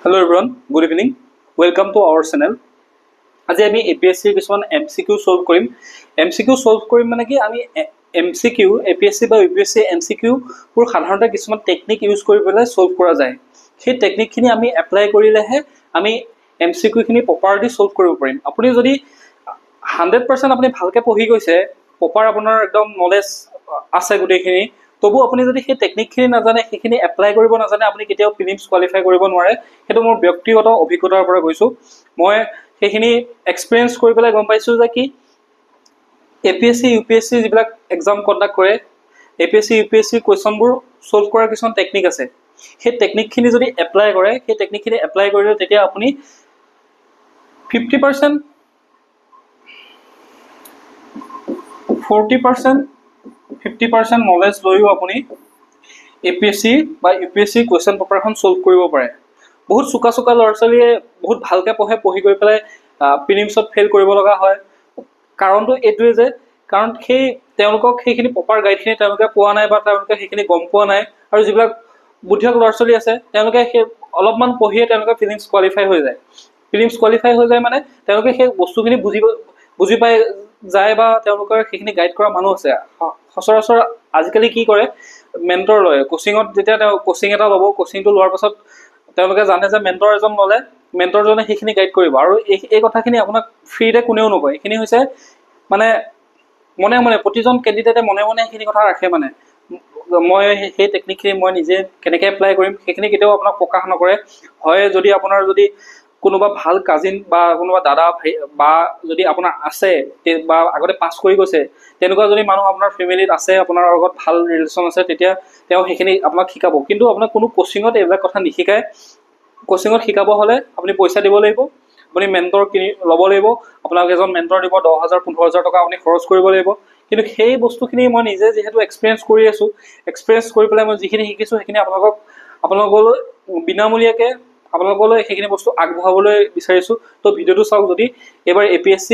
Hello everyone, good evening. Welcome to our channel. আজি আমি APSC কিছুমান MCQ solve কৰিম। MCQ solve কৰিম মানে কি আমি MCQ APSC বা UPSC MCQ পুৰ সাধাৰণতে কিছুমান টেকনিক ইউজ কৰি পেলাই solve কৰা যায়। সেই টেকনিকখিনি আমি এপ্লাই কৰিলেহে আমি MCQ খিনি প্ৰপাৰলি solve কৰিব পাৰিম। আপুনি যদি 100% আপুনি ভালকে পঢ়ি গৈছে, প্ৰপাৰ আপোনাৰ একদম নলেজ আছে গোটেইখিনি, তবু আপুনি যদি সেই টেকনিকখিনি নাজানে, সেইখিনি এপ্লাই কৰিব নাজানে, আপুনি কেতিয়াও প্ৰিলিমছ কোৱালিফাই কৰিব নোৱাৰে। সেইটো মোৰ ব্যক্তিগত অভিজ্ঞতাৰ পৰা কৈছোঁ। মই সেইখিনি এক্সপিৰিয়েঞ্চ কৰি পেলাই গম পাইছোঁ যে কি APSC UPSC যিবিলাক এক্সাম কণ্ডাক্ট কৰে, APSC UPSC কুৱেশ্যনবোৰ ছল্ভ কৰাৰ কিছুমান টেকনিক আছে। সেই টেকনিকখিনি যদি এপ্লাই কৰে, সেই টেকনিকখিনি এপ্লাই কৰিলে তেতিয়া আপুনি 50%, 40%, 50% নলেজ লৈও আপুনি APSC বা UPSC কুৱেশ্যন পেপাৰখন ছল্ভ কৰিব পাৰে। বহুত চোকা চোকা ল'ৰা ছোৱালীয়ে বহুত ভালকৈ পঢ়ি গৈ পেলাই প্ৰিলিমছত ফেইল কৰিব লগা হয়। কাৰণটো এইটোৱে যে কাৰণ তেওঁলোকক সেইখিনি প্ৰপাৰ গাইডখিনি তেওঁলোকে পোৱা নাই বা তেওঁলোকে সেইখিনি গম পোৱা নাই। আৰু যিবিলাক বুদ্ধিয়ক ল'ৰা ছোৱালী আছে, তেওঁলোকে সেই অলপমান পঢ়িয়ে তেওঁলোকে প্ৰিলিমছ কোৱালিফাই হৈ যায়। প্ৰিলিমছ কোৱালিফাই হৈ যায় মানে তেওঁলোকে সেই বস্তুখিনি বুজি পাই যায় বা তেওঁলোকৰ সেইখিনি গাইড কৰা মানুহ আছে। সচৰাচৰ আজিকালি কি কৰে, মেণ্টৰ লয়। কোচিঙত যেতিয়া তেওঁ কোচিং এটা ল'ব, কোচিংটো লোৱাৰ পাছত তেওঁলোকে জানে যে মেণ্টৰ এজন ল'লে, মেণ্টৰজনে সেইখিনি গাইড কৰিব। আৰু এই কথাখিনি আপোনাক ফ্ৰীতে কোনেও নকয়। এইখিনি হৈছে মানে মনে মনে প্ৰতিজন কেণ্ডিডেটে মনে মনে সেইখিনি কথা ৰাখে। মানে মই সেই টেকনিকখিনি মই নিজে কেনেকৈ এপ্লাই কৰিম সেইখিনি কেতিয়াও আপোনাক প্ৰকাশ নকৰে। হয়, যদি আপোনাৰ যদি কোনোবা ভাল কাজিন বা কোনোবা দাদা বা যদি আপোনাৰ আছে বা আগতে পাছ কৰি গৈছে, তেনেকুৱা যদি মানুহ আপোনাৰ ফেমিলিত আছে, আপোনাৰ লগত ভাল ৰিলেশ্যন আছে, তেতিয়া তেওঁ সেইখিনি আপোনাক শিকাব। কিন্তু আপোনাক কোনো কোচিঙত এইবিলাক কথা নিশিকায়। কোচিঙত শিকাব হ'লে আপুনি পইচা দিব লাগিব, আপুনি মেণ্টৰ ল'ব লাগিব। আপোনাক এজন মেণ্টৰ দিব, 10,000 15,000 টকা আপুনি খৰচ কৰিব লাগিব। কিন্তু সেই বস্তুখিনি মই নিজে যিহেতু এক্সপিৰিয়েঞ্চ কৰি আছোঁ, এক্সপিৰিয়েঞ্চ কৰি পেলাই মই যিখিনি শিকিছোঁ সেইখিনি আপোনালোকলৈ বিনামূলীয়াকৈ আপোনালোকলৈ সেইখিনি বস্তু আগবঢ়াবলৈ বিচাৰিছোঁ। তো ভিডিঅ'টো চাওক। যদি এইবাৰ APSC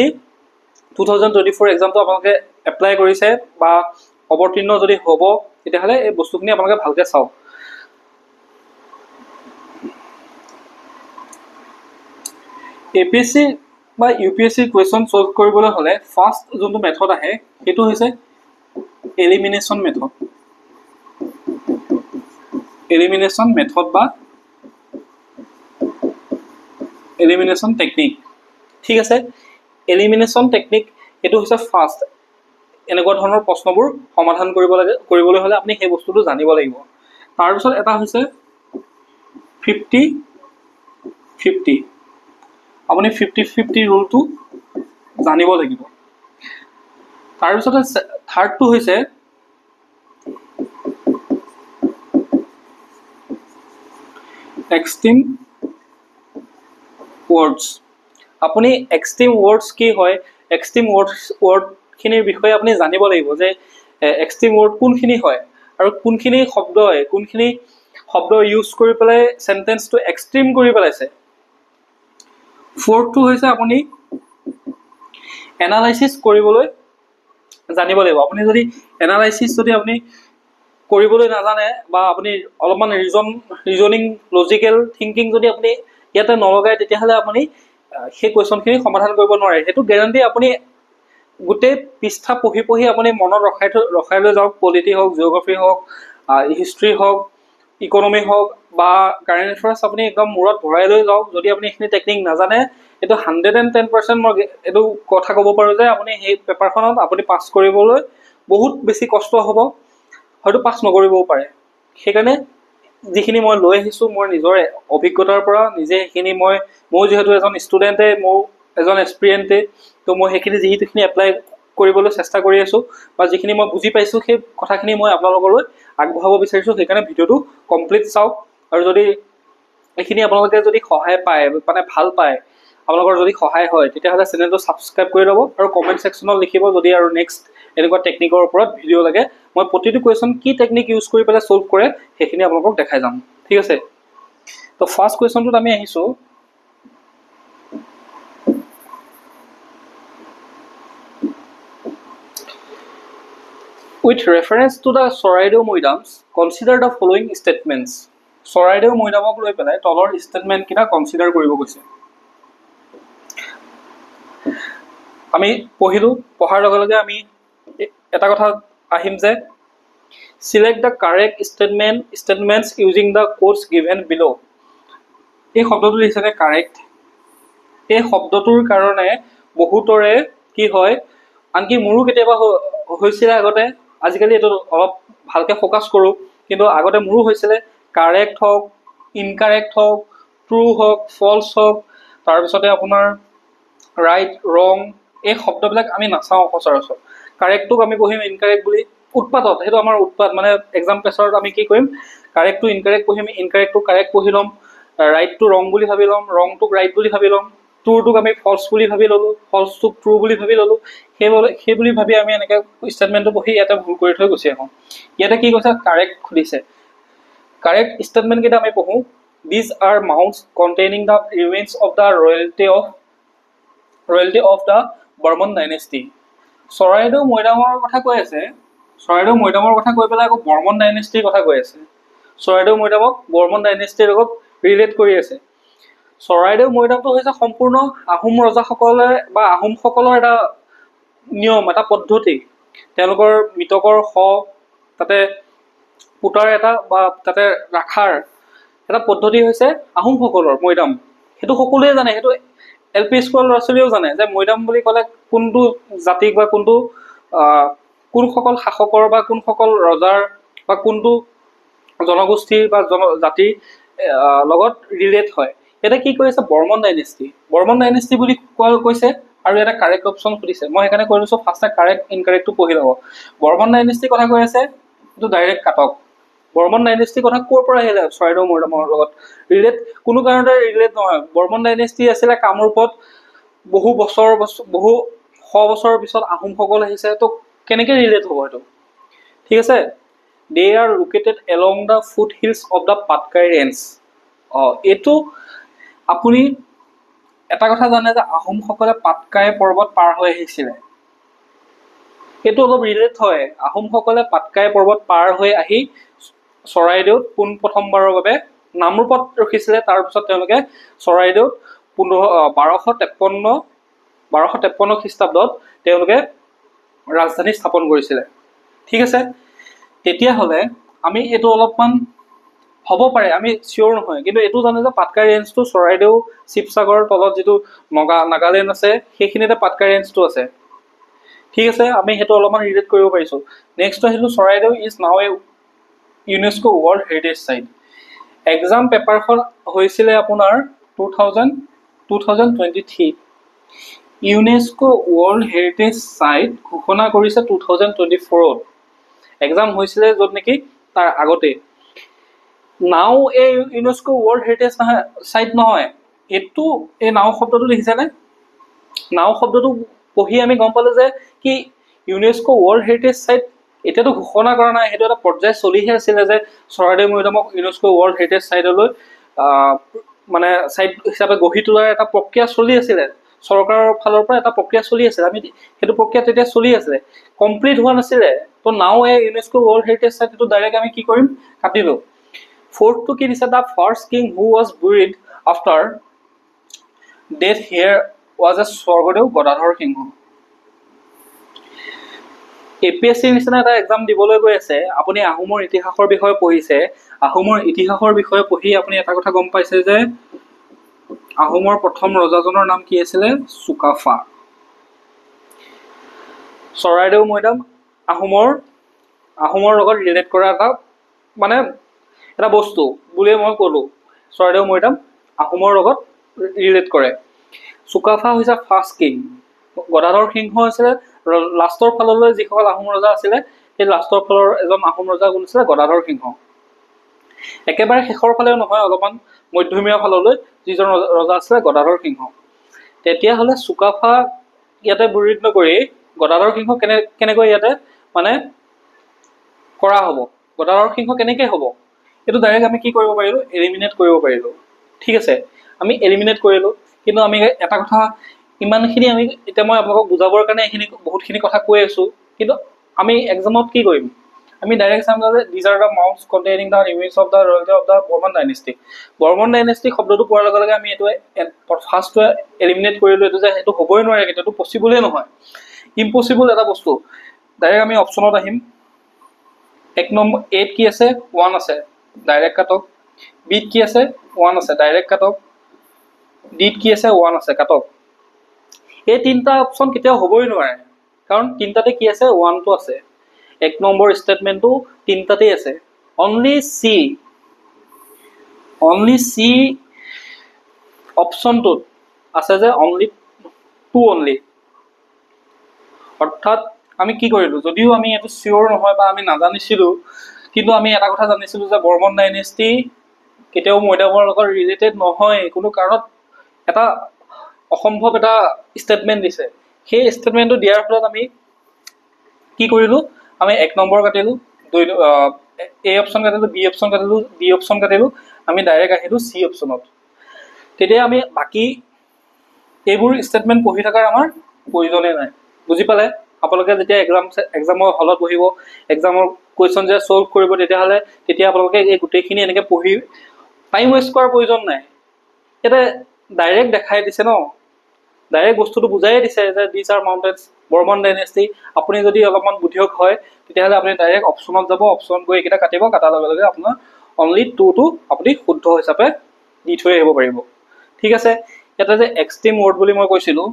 2024 এক্সামটো আপোনালোকে এপ্লাই কৰিছে বা অৱতীৰ্ণ যদি হ'ব, তেতিয়াহ'লে এই বস্তুখিনি আপোনালোকে ভালকৈ চাওক। APSC বা UPSC কুৱেশ্যন ছল্ভ কৰিবলৈ হ'লে ফাৰ্ষ্ট যোনটো মেথড আহে সেইটো হৈছে এলিমিনেশ্যন মেথড। এলিমিনেশ্যন মেথড বা এলিমিনেশ্যন টেকনিক। ঠিক আছে, এলিমিনেশ্যন টেকনিক এইটো হৈছে ফাৰ্ষ্ট। এনেকুৱা ধৰণৰ প্ৰশ্নবোৰ সমাধান কৰিবলৈ হ'লে আপুনি সেই বস্তুটো জানিব লাগিব। তাৰপিছত এটা হৈছে 50-50। আপুনি 50-50 ৰুলটো জানিব লাগিব। তাৰপিছতে থাৰ্ডটো হৈছে এক্সট্ৰিম ৱৰ্ডছ। আপুনি এক্সট্ৰিম ৱৰ্ডছ কি হয়, এক্সট্ৰিম ৱৰ্ডখিনিৰ বিষয়ে আপুনি জানিব লাগিব যে এক্সট্ৰিম ৱৰ্ড কোনখিনি হয় আৰু কোনখিনি শব্দ ইউজ কৰি পেলাই চেণ্টেন্সটো এক্সট্ৰিম কৰি পেলাইছে। ফ'ৰ্থটো হৈছে আপুনি এনালাইচিছ কৰিবলৈ জানিব লাগিব। আপুনি যদি এনালাইচিছ আপুনি কৰিবলৈ নাজানে বা আপুনি অলপমান ৰিজনিং লজিকেল থিংকিং যদি আপুনি ইয়াতে নলগায়, তেতিয়াহ'লে আপুনি সেই কুৱেশ্যনখিনি সমাধান কৰিব নোৱাৰে। সেইটো গেৰাণ্টি আপুনি গোটেই পৃষ্ঠা পঢ়ি আপুনি মনত ৰখাই লৈ যাওক। পলিটি হওক, জিঅ'গ্ৰাফী হওক, হিষ্ট্ৰী হওক, ইকনমি হওক বা কাৰেণ্ট এফেয়াৰ্ছ আপুনি একদম মূৰত ভৰাই লৈ যাওক। যদি আপুনি এইখিনি টেকনিক নাজানে, এইটো 110% মই এইটো কথা ক'ব পাৰোঁ যে আপুনি সেই পেপাৰখনত আপুনি পাছ কৰিবলৈ বহুত বেছি কষ্ট হ'ব, হয়তো পাছ নকৰিবও পাৰে। সেইকাৰণে যিখিনি মই লৈ আহিছোঁ মোৰ নিজৰ অভিজ্ঞতাৰ পৰা, নিজে সেইখিনি ময়ো যিহেতু এজন ষ্টুডেণ্টে, ময়ো এজন এক্সপিৰিয়েণ্টে, তো মই সেইখিনি যিখিনি এপ্লাই কৰিবলৈ চেষ্টা কৰি আছোঁ বা যিখিনি মই বুজি পাইছোঁ, সেই কথাখিনি মই আপোনালোকলৈ আগবঢ়াব বিচাৰিছোঁ। সেইকাৰণে ভিডিঅ'টো কমপ্লিট চাওক। আৰু যদি এইখিনি আপোনালোকে যদি সহায় পায়, মানে ভাল পায়, আপোনালোকৰ যদি সহায় হয়, তেতিয়াহ'লে চেনেলটো ছাবস্ক্ৰাইব কৰি ল'ব আৰু কমেণ্ট ছেকশ্যনত লিখিব যদি আৰু নেক্সট এনেকুৱা টেকনিকৰ ওপৰত ভিডিঅ' লাগে। মই প্ৰতিটো কুৱেশ্যন কি টেকনিক ইউজ কৰি পেলাই ছল্ভ কৰে সেইখিনি আপোনালোকক দেখাই যাম। ঠিক আছে, তো ফাৰ্ষ্ট কুৱেশ্যনটোত আমি আহিছোঁ। With reference to the Soraido Moidams, consider the following statements. Charaideo মৈদামক লৈ পেলাই তলৰ ষ্টেটমেণ্টকেইটা কনচিডাৰ কৰিব কৈছে। আমি পঢ়িলোঁ, পঢ়াৰ লগে লগে আমি এটা কথা আহিম যে select the correct statements using the codes given below'. এই শব্দটো লিখিছে কাৰেক্ট। এই শব্দটোৰ কাৰণে বহুতৰে কি হয়, আনকি মোৰো কেতিয়াবা হৈছিলে আগতে, আজিকালি এইটো অলপ ভালকৈ ফ'কাছ কৰোঁ, কিন্তু আগতে মোৰো হৈছিলে কাৰেক্ট হওক, ইনকাৰেক্ট হওক, ট্ৰু হওক, ফল্ছ হওক, তাৰপিছতে আপোনাৰ ৰাইট, ৰং, এই শব্দবিলাক আমি নাচাওঁ সচৰাচৰ। কাৰেক্টটোক আমি পঢ়িম ইনকাৰেক্ট বুলি, উৎপাতত, সেইটো আমাৰ উৎপাত, মানে এক্সাম পেছাৰত আমি কি কৰিম, কাৰেক্টটো ইনকাৰেক্ট পঢ়িম, ইনকাৰেক্টটো কাৰেক্ট পঢ়ি ল'ম, ৰাইটটো ৰং বুলি ভাবি ল'ম, ৰংটোক ৰাইট বুলি ভাবি ল'ম, ট্ৰুটোক আমি ফল্ছ বুলি ভাবি ল'লোঁ, ফল্ছটোক ট্ৰু বুলি ভাবি ল'লোঁ। সেই বুলি ভাবি আমি এনেকৈ ষ্টেটমেণ্টটো পঢ়ি ইয়াতে ভুল কৰি থৈ গুচি আহোঁ। ইয়াতে কি কৈছে, কাৰেক্ট সুধিছে। কাৰেক্ট ষ্টেটমেণ্টকেইটা আমি পঢ়োঁ। These are mounds containing the remains of the royalty of the Barman dynasty. Charaideo মৈদামৰ কথা কৈ আছে, চৰাইদেউ মৈদামৰ কথা কৈ পেলাই আকৌ বৰ্মন ডাইনেষ্টিৰ কথা কৈ আছে। চৰাইদেউ মৈদামক বৰ্মন ডাইনেষ্টিৰ লগত ৰিলেট কৰি আছে। চৰাইদেউ মৈদামটো হৈছে সম্পূৰ্ণ আহোম ৰজাসকলে বা আহোমসকলৰ এটা নিয়ম, এটা পদ্ধতি। তেওঁলোকৰ মৃতকৰ তাতে পুতাৰ এটা বা তাতে ৰাখাৰ এটা পদ্ধতি হৈছে আহোমসকলৰ মৈদাম। সেইটো সকলোৱে জানে, সেইটো LP স্কুলৰ ল'ৰা ছোৱালীয়েও জানে যে মৈদাম বুলি ক'লে কোনটো জাতিক বা কোনসকল শাসকৰ বা কোনসকল ৰজাৰ বা কোনটো জনগোষ্ঠীৰ বা জাতিৰ লগত ৰিলেট হয়। এতিয়া কি কৰিছে, বৰ্মন ডাইনেষ্টি। বৰ্মন ডাইনেষ্টি বুলি কৈছে আৰু এটা কাৰেক্ট অপশ্যন সুধিছে। মই সেইকাৰণে কৈ লৈছোঁ ফাৰ্ষ্টে কাৰেক্ট ইনকাৰেক্টটো পঢ়ি ল'ব। বৰ্মন ডাইনেষ্টিৰ কথা কৈ আছে, এইটো ডাইৰেক্ট কাটক। বৰ্মন ডাইনেষ্টিৰ কথা ক'ৰ পৰা আহিলে চৰাইদেউ মৈদামৰ লগত ৰিলেট? কোনো কাৰণতে ৰিলেট নহয়। বৰ্মন ডাইনেষ্টি আছিলে কামৰূপত, বহু শ বছৰৰ পিছত আহোমসকল আহিছে, তো কেনেকৈ ৰিলেট হ'ব এইটো? ঠিক আছে। They are located along the foothills of the Patkai range. এইটো আপুনি এটা কথা জানে যে আহোমসকলে পাটকাই পৰ্বত পাৰ হৈ আহিছিলে। সেইটো অলপ ৰিলেট হয়। আহোমসকলে পাটকাই পৰ্বত পাৰ হৈ আহি চৰাইদেউত পোনপ্ৰথমবাৰৰ বাবে নামৰূপত ৰখিছিলে। তাৰপিছত তেওঁলোকে চৰাইদেউত 1253 খ্ৰীষ্টাব্দত তেওঁলোকে ৰাজধানী স্থাপন কৰিছিলে। ঠিক আছে। তেতিয়াহ'লে আমি এইটো অলপমান হ'ব পাৰে, আমি চিয়'ৰ নহয়, কিন্তু এইটো জানো যে পাটকাই ৰেঞ্জটো চৰাইদেউ শিৱসাগৰৰ তলত যিটো নাগালেণ্ড আছে সেইখিনিতে পাটকাই ৰেঞ্জটো আছে। ঠিক আছে, আমি সেইটো অলপমান ৰিলেট কৰিব পাৰিছোঁ। নেক্সট আহিলোঁ, Charaideo is now a UNESCO world heritage site. Exam পেপাৰখন হৈছিলে আপোনাৰ 2023। ইউনেস্কো ৱৰ্ল্ড হেৰিটেজ চাইট ঘোষণা কৰিছে 2024। এক্সাম হৈছিলে য'ত নেকি তাৰ আগতেই। নাও এই ইউনেস্কো ৱৰ্ল্ড হেৰিটেজ চাইট নহয়, এইটো এই নাও শব্দটো দেখিছেনে? নাও শব্দটো পঢ়ি আমি গম পালোঁ যে কি ইউনেস্কো ৱৰ্ল্ড হেৰিটেজ চাইট এতিয়াতো ঘোষণা কৰা নাই, সেইটো এটা পৰ্যায় চলিহে আছিলে যে চৰাইদেউ মৈদামক ইউনেস্কো ৱৰ্ল্ড হেৰিটেজ চাইটলৈ মানে চাইট হিচাপে গঢ়ি তোলাৰ এটা প্ৰক্ৰিয়া চলি আছিলে। চৰকাৰৰ ফালৰ পৰা এটা প্ৰক্ৰিয়া চলি আছিলে, আমি সেইটো প্ৰক্ৰিয়া তেতিয়া চলি আছিলে, কমপ্লিট হোৱা নাছিলে। তো নাও এই ইউনেস্কো ৱৰ্ল্ড হেৰিটেজ চাইট এইটো ডাইৰেক্ট আমি কি কৰিম, কাটিলোঁ। ফ'ৰ্থটো কি দিছে, the first king who was buried after death here was a Swargadeo Gadadhar Singha. APSCৰ নিচিনা এটা এক্সাম দিবলৈ গৈ আছে, আপুনি আহোমৰ ইতিহাসৰ বিষয়ে পঢ়িছে, আহোমৰ ইতিহাসৰ বিষয়ে পঢ়ি আপুনি এটা কথা গম পাইছে যে আহোমৰ প্ৰথম ৰজাজনৰ নাম কি আছিলে, চুকাফা। চৰাইদেউ মৈদাম আহোমৰ লগত ৰিলেট কৰা এটা বস্তু বুলিয়ে মই ক'লোঁ। চৰাইদেউ মৈদাম আহোমৰ লগত ৰিলেট কৰে। চুকাফা হৈছে ফাৰ্ষ্ট কিং। গদাধৰ সিংহ আছিলে লাষ্টৰ ফাললৈ যিসকল আহোম ৰজা আছিলে, সেই লাষ্টৰ ফালৰ এজন আহোম ৰজা কোন আছিলে, গদাধৰ সিংহ। একেবাৰে শেষৰ ফালেও নহয়, অলপমান মধ্যমীয়া ফাললৈ যিজন ৰজা আছিলে গদাধৰ সিংহ। তেতিয়াহ'লে চুকাফা ইয়াতে বুৰিড নকৰি গদাধৰ সিংহ কেনেকৈ ইয়াতে মানে কৰা হ'ব, গদাধৰ সিংহ কেনেকৈ হ'ব, এইটো ডাইৰেক্ট আমি কি কৰিব পাৰিলোঁ, এলিমিনেট কৰিব পাৰিলোঁ। ঠিক আছে, আমি এলিমিনেট কৰিলোঁ। কিন্তু আমি এটা কথা, ইমানখিনি আমি এতিয়া মই আপোনালোকক বুজাবৰ কাৰণে বহুতখিনি কথা কৈ আছোঁ, কিন্তু আমি এক্সামত কি কৰিম, আমি ডাইৰেক্ট চাম যে these are the mounds containing the remains of the royalty of the Barman dynasty. Barman dynasty শব্দটো পোৱাৰ লগে লগে আমি এইটো ফাৰ্ষ্টটোৱে এলিমিনেট কৰিলোঁ, এইটো যে সেইটো হ'বই নোৱাৰে, কেতিয়াতো পচিবলেই নহয়, ইম্পচিবল এটা বস্তু। ডাইৰেক্ট আমি অপশ্যনত আহিম। 1 নম্বৰ এত কি আছে 1 আছে, ডাইৰেক্ট কাটক। বিত কি আছে 1 আছে, ডাইৰেক্ট কাটক। ডিত কি আছে 1 আছে, কাটক। এই তিনিটা অপশ্যন কেতিয়াও হ'বই নোৱাৰে, কাৰণ তিনিটাতে কি আছে 1টো আছে। 1 নম্বৰ ষ্টেটমেণ্টটো তিনিটাতেই আছে। অনলি চি অপশ্যনটোত আছে যে অনলি 2 অনলি। অৰ্থাৎ আমি কি কৰিলোঁ, যদিও আমি এইটো চিয়'ৰ নহয় বা আমি নাজানিছিলোঁ, কিন্তু আমি এটা কথা জানিছিলোঁ যে বৰ্মন ডাইনেষ্টি কেতিয়াও মৈদামৰ লগত ৰিলেটেড নহয়, কোনো কাৰণত এটা অসম্ভৱ এটা ষ্টেটমেণ্ট দিছে। সেই ষ্টেটমেণ্টটো দিয়াৰ ফলত আমি কি কৰিলোঁ, আমি 1 নম্বৰ কাটিলোঁ, এ অপশ্যন কাটিলোঁ, বি অপশ্যন কাটিলোঁ, ডি অপশ্যন কাটিলোঁ, আমি ডাইৰেক্ট আহিলোঁ চি অপশ্যনত। তেতিয়া আমি বাকী এইবোৰ ষ্টেটমেণ্ট পঢ়ি থকাৰ আমাৰ প্ৰয়োজনেই নাই। বুজি পালে? আপোনালোকে যেতিয়া এক্সামৰ হলত বহিব, এক্সামৰ কুৱেশ্যন যে ছল্ভ কৰিব, তেতিয়া আপোনালোকে এই গোটেইখিনি এনেকৈ পঢ়ি টাইম ৱেষ্ট কৰাৰ প্ৰয়োজন নাই। ইয়াতে ডাইৰেক্ট দেখাই দিছে ন, ডাইৰেক্ট বস্তুটো বুজাই দিছে যে দিজ আৰ মাউণ্টেন্স বৰ্মন ডাইনেষ্টি। আপুনি যদি অলপমান বুদ্ধিয়ক হয়, তেতিয়াহ'লে আপুনি ডাইৰেক্ট অপশ্যনত যাব, অপশ্যনত গৈ এইকেইটা কাটিব, কটাৰ লগে লগে আপোনাৰ অনলি 2টো আপুনি শুদ্ধ হিচাপে দি থৈ আহিব পাৰিব। ঠিক আছে। ইয়াতে যে এক্সট্ৰিম ৱৰ্ড বুলি মই কৈছিলোঁ,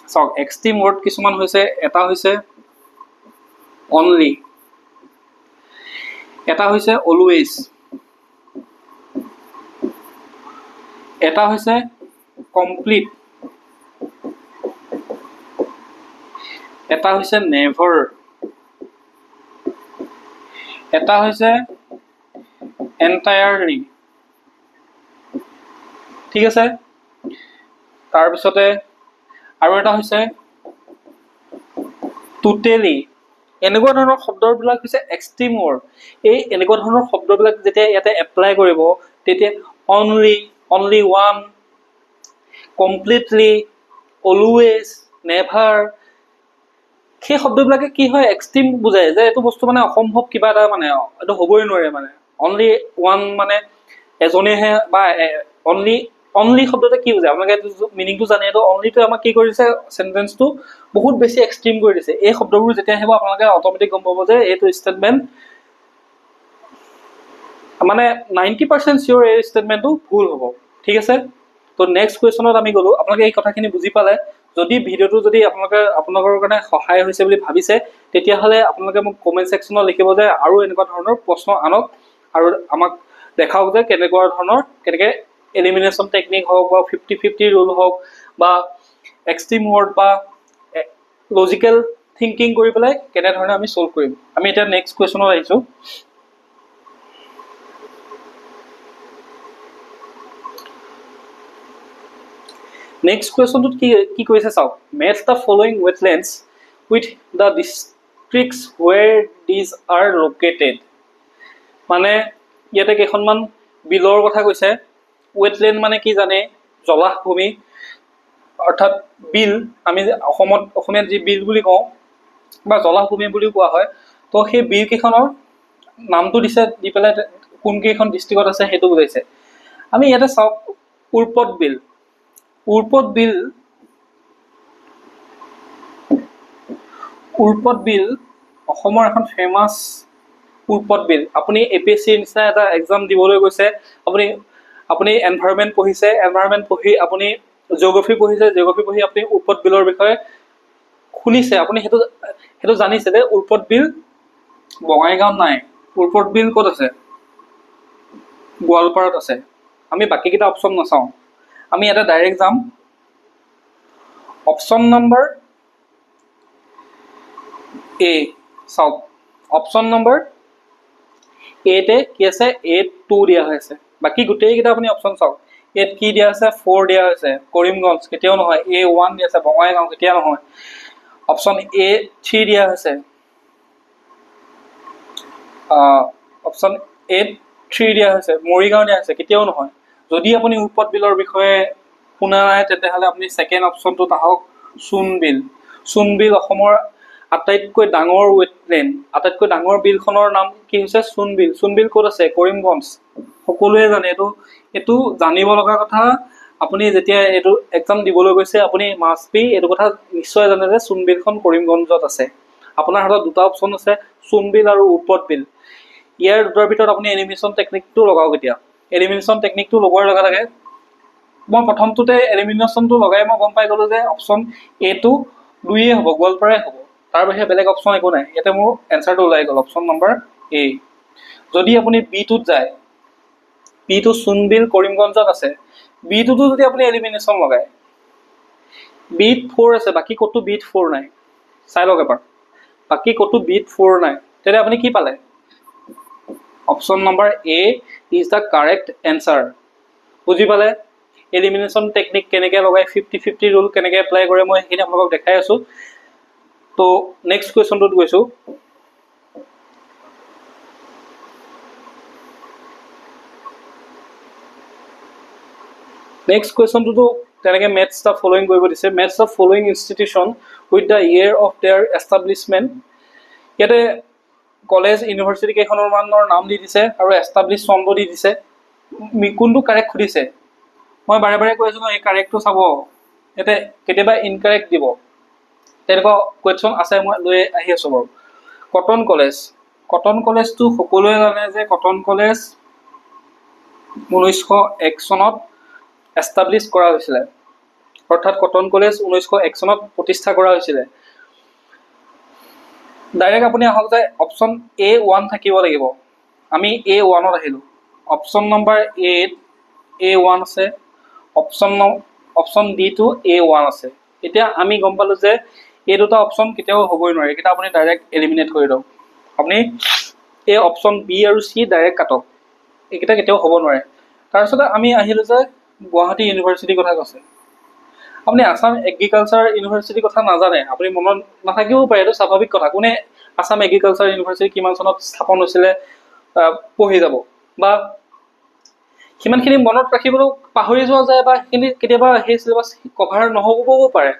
চাওক এক্সট্ৰিম ৱৰ্ড কিছুমান হৈছে, এটা হৈছে অনলি, এটা হৈছে অলৱেজ, এটা হৈছে কমপ্লিট, এটা হৈছে নেভাৰ, এটা হৈছে এণ্টায়াৰলি। ঠিক আছে। তাৰপিছতে আৰু এটা হৈছে টোটেলি। এনেকুৱা ধৰণৰ শব্দবিলাক হৈছে এক্সট্ৰিম ৱৰ্ড। এই এনেকুৱা ধৰণৰ শব্দবিলাক যেতিয়া ইয়াতে এপ্লাই কৰিব, তেতিয়া only one, completely, always, never, সেই শব্দবিলাকে কি হয় এক্সট্ৰিম বুজায়, যে এইটো বস্তু মানে অসম্ভৱ কিবা এটা, মানে এইটো হ'বই নোৱাৰে। মানে অনলি ওৱান মানে এজনেহে, বা অনলি শব্দতে কি বুজায় আপোনালোকে মিনিংটো জানে। এইটো অনলিটো আমাক কি কৰিছে, চেণ্টেন্সটো বহুত বেছি এক্সট্ৰিম কৰি দিছে। এই শব্দবোৰ যেতিয়া আহিব আপোনালোকে অট'মেটিক গম পাব যে এইটো ষ্টেটমেণ্ট মানে 90% চিয়'ৰ এই ষ্টেটমেণ্টটো ভুল হ'ব। ঠিক আছে। তো নেক্সট কুৱেশ্যনত আমি গ'লোঁ। আপোনালোকে এই কথাখিনি বুজি পালে? যদি ভিডিঅ'টো যদি আপোনালোকৰ কাৰণে সহায় হৈছে বুলি ভাবিছে, তেতিয়াহ'লে আপোনালোকে মোক কমেণ্ট ছেকশ্যনত লিখিব যে আৰু এনেকুৱা ধৰণৰ প্ৰশ্ন আনক, আৰু আমাক দেখাওক যে কেনেকৈ এলিমিনেশ্যন টেকনিক হওক, বা 50-50 ৰুল হওক, বা এক্সট্ৰিম ৱৰ্ড, বা লজিকেল থিংকিং কৰি পেলাই কেনেধৰণে আমি ছল্ভ কৰিম। আমি এতিয়া নেক্সট কুৱেশ্যনত আহিছোঁ। নেক্সট কুৱেশ্যনটোত কি কৈছে চাওক। Match the following wetlands with the districts where these are located. মানে ইয়াতে কেইখনমান বিলৰ কথা কৈছে। ৱেটলেণ্ড মানে কি জানে, জলাহভূমি, অৰ্থাৎ বিল। আমি অসমীয়াত যি বিল বুলি কওঁ, বা জলাহভূমি বুলিও কোৱা হয়। তো সেই বিলকেইখনৰ নামটো দিছে, দি পেলাই কোনকেইখন ডিষ্ট্ৰিক্টত আছে সেইটো বুজাইছে। আমি ইয়াতে চাওক, উৰ্পদ বিল অসমৰ এখন ফেমাছ উৰ্পদ বিল। আপুনি APSCৰ নিচিনা এটা এক্সাম দিবলৈ গৈছে, আপুনি এনভাইৰনমেণ্ট পঢ়িছে, এনভাইৰনমেণ্ট পঢ়ি আপুনি জিঅ'গ্ৰাফী পঢ়িছে, জিঅ'গ্ৰাফী পঢ়ি আপুনি উৰ্পদ বিলৰ বিষয়ে শুনিছে, আপুনি সেইটো জানিছে যে উৰ্পদ বিল বঙাইগাঁৱত নাই। উৰ্পদ বিল ক'ত আছে? গোৱালপাৰাত আছে। আমি বাকীকেইটা অপশ্যন নাচাওঁ, আমি ইয়াতে ডাইৰেক্ট যাম। অপশ্যন নম্বৰ এ চাওক, অপশ্যন নম্বৰ এতে কি আছে, 8-2 দিয়া হৈ আছে। বাকী গোটেইকেইটা আপুনি অপশ্যন চাওক। এত কি দিয়া আছে, 4 দিয়া হৈছে, কৰিমগঞ্জ, কেতিয়াও নহয়। A1 দিয়া আছে, বঙাইগাঁও, কেতিয়াও নহয়। অপশ্যন A3 দিয়া হৈছে, অপশ্যন A3 দিয়া হৈছে, মৰিগাঁও দিয়া হৈছে, কেতিয়াও নহয়। যদি আপুনি উৰ্পদ বিলৰ বিষয়ে শুনা নাই, তেতিয়াহ'লে আপুনি ছেকেণ্ড অপশ্যনটোত আহক, চোনবিল। অসমৰ আটাইতকৈ ডাঙৰ ৱেটলেণ্ড, আটাইতকৈ ডাঙৰ বিলখনৰ নাম কি হৈছে? চোনবিল। চোনবিল ক'ত আছে? কৰিমগঞ্জ। সকলোৱে জানে এইটো, এইটো জানিব লগা কথা। আপুনি যেতিয়া এইটো এক্সাম দিবলৈ গৈছে আপুনি মাষ্ট বি এইটো কথা নিশ্চয় জানে যে চোনবিলখন কৰিমগঞ্জত আছে। আপোনাৰ হাতত দুটা অপশ্যন আছে, চোনবিল আৰু উৎপত বিল। ইয়াৰ দুটাৰ ভিতৰত আপুনি এলিমিনেশ্যন টেকনিকটো লগাওক। এতিয়া এলিমিনেশ্যন টেকনিকটো লগোৱাৰ লগে লগে মই প্ৰথমটোতে এলিমিনেশ্যনটো লগাই মই গম পাই গ'লোঁ যে অপশ্যন এটো 2 হ'ব, গোৱালপাৰাই হ'ব। তাৰ বাহিৰে বেলেগ অপশ্যন একো নাই। ইয়াতে মোৰ এনচাৰটো ওলাই গ'ল, অপশ্যন নম্বৰ এ। যদি আপুনি বিটোত যায়, বিটো চোনবিল কৰিমগঞ্জত আছে, বিটোতো যদি আপুনি এলিমিনেশ্যন লগায়, বিত 4 আছে, বাকী ক'তো বিত 4 নাই। চাই লওক এবাৰ, বাকী ক'তো বিত 4 নাই। তেতিয়া আপুনি কি পালে? Option number A is the correct answer. বুজি পালে? এলিমিনেশ্যন টেকনিক কেনেকৈ লগাই, 50-50 ৰুল কেনেকৈ এপ্লাই কৰে, মই সেইখিনি আপোনালোকক দেখাই আছোঁ। তো নেক্সট কুৱেশ্যনটোত গৈছোঁ। নেক্সট কুৱেশ্যনটোতো তেনেকৈ মেথছ দ্য ফলোয়িং কৰিব দিছে। Maths the following institution with the year of there establishment. ইয়াতে কলেজ ইউনিভাৰ্চিটি কেইখনৰ মানৰ নাম দি দিছে আৰু এষ্টাব্লিছ চনটো দি দিছে। কোনটো কাৰেক্ট সুধিছে? মই বাৰে বাৰে কৈ আছোঁ ন, এই কাৰেক্টটো চাব। ইয়াতে কেতিয়াবা ইনকাৰেক্ট দিব, তেনেকুৱা কুৱেশ্যন আছে, মই লৈ আহি আছোঁ বাৰু। কটন কলেজ, কটন কলেজটো সকলোৱে জানে যে কটন কলেজ 1901 চনত এষ্টাব্লিছ কৰা হৈছিলে, অৰ্থাৎ কটন কলেজ 1901 চনত প্ৰতিষ্ঠা কৰা হৈছিলে। ডাইৰেক্ট আপুনি আহক যে অপশ্যন A1 থাকিব লাগিব। আমি A1ত আহিলোঁ। অপশ্যন নম্বৰ এত A1 আছে, অপশ্যন ডিটো A1 আছে। এতিয়া আমি গম পালোঁ যে এই দুটা অপশ্যন কেতিয়াও হ'বই নোৱাৰে, এইকেইটা আপুনি ডাইৰেক্ট এলিমিনেট কৰি দিয়ক। আপুনি এই অপশ্যন বি আৰু চি ডাইৰেক্ট কাটক, এইকেইটা কেতিয়াও হ'ব নোৱাৰে। তাৰপিছতে আমি আহিলোঁ যে গুৱাহাটী ইউনিভাৰ্চিটিৰ কথা কৈছে। আপুনি আছাম এগ্ৰিকালচাৰ ইউনিভাৰ্চিটিৰ কথা নাজানে, আপুনি মনত নাথাকিবও পাৰে, এইটো স্বাভাৱিক কথা। কোনে আছাম এগ্ৰিকালচাৰ ইউনিভাৰ্চিটি কিমান চনত স্থাপন হৈছিলে পঢ়ি যাব, বা সিমানখিনি মনত ৰাখিবলৈও পাহৰি যোৱা যায়, বা সেইখিনি কেতিয়াবা সেই চিলেবাছ কভাৰ নহ'বও পাৰে।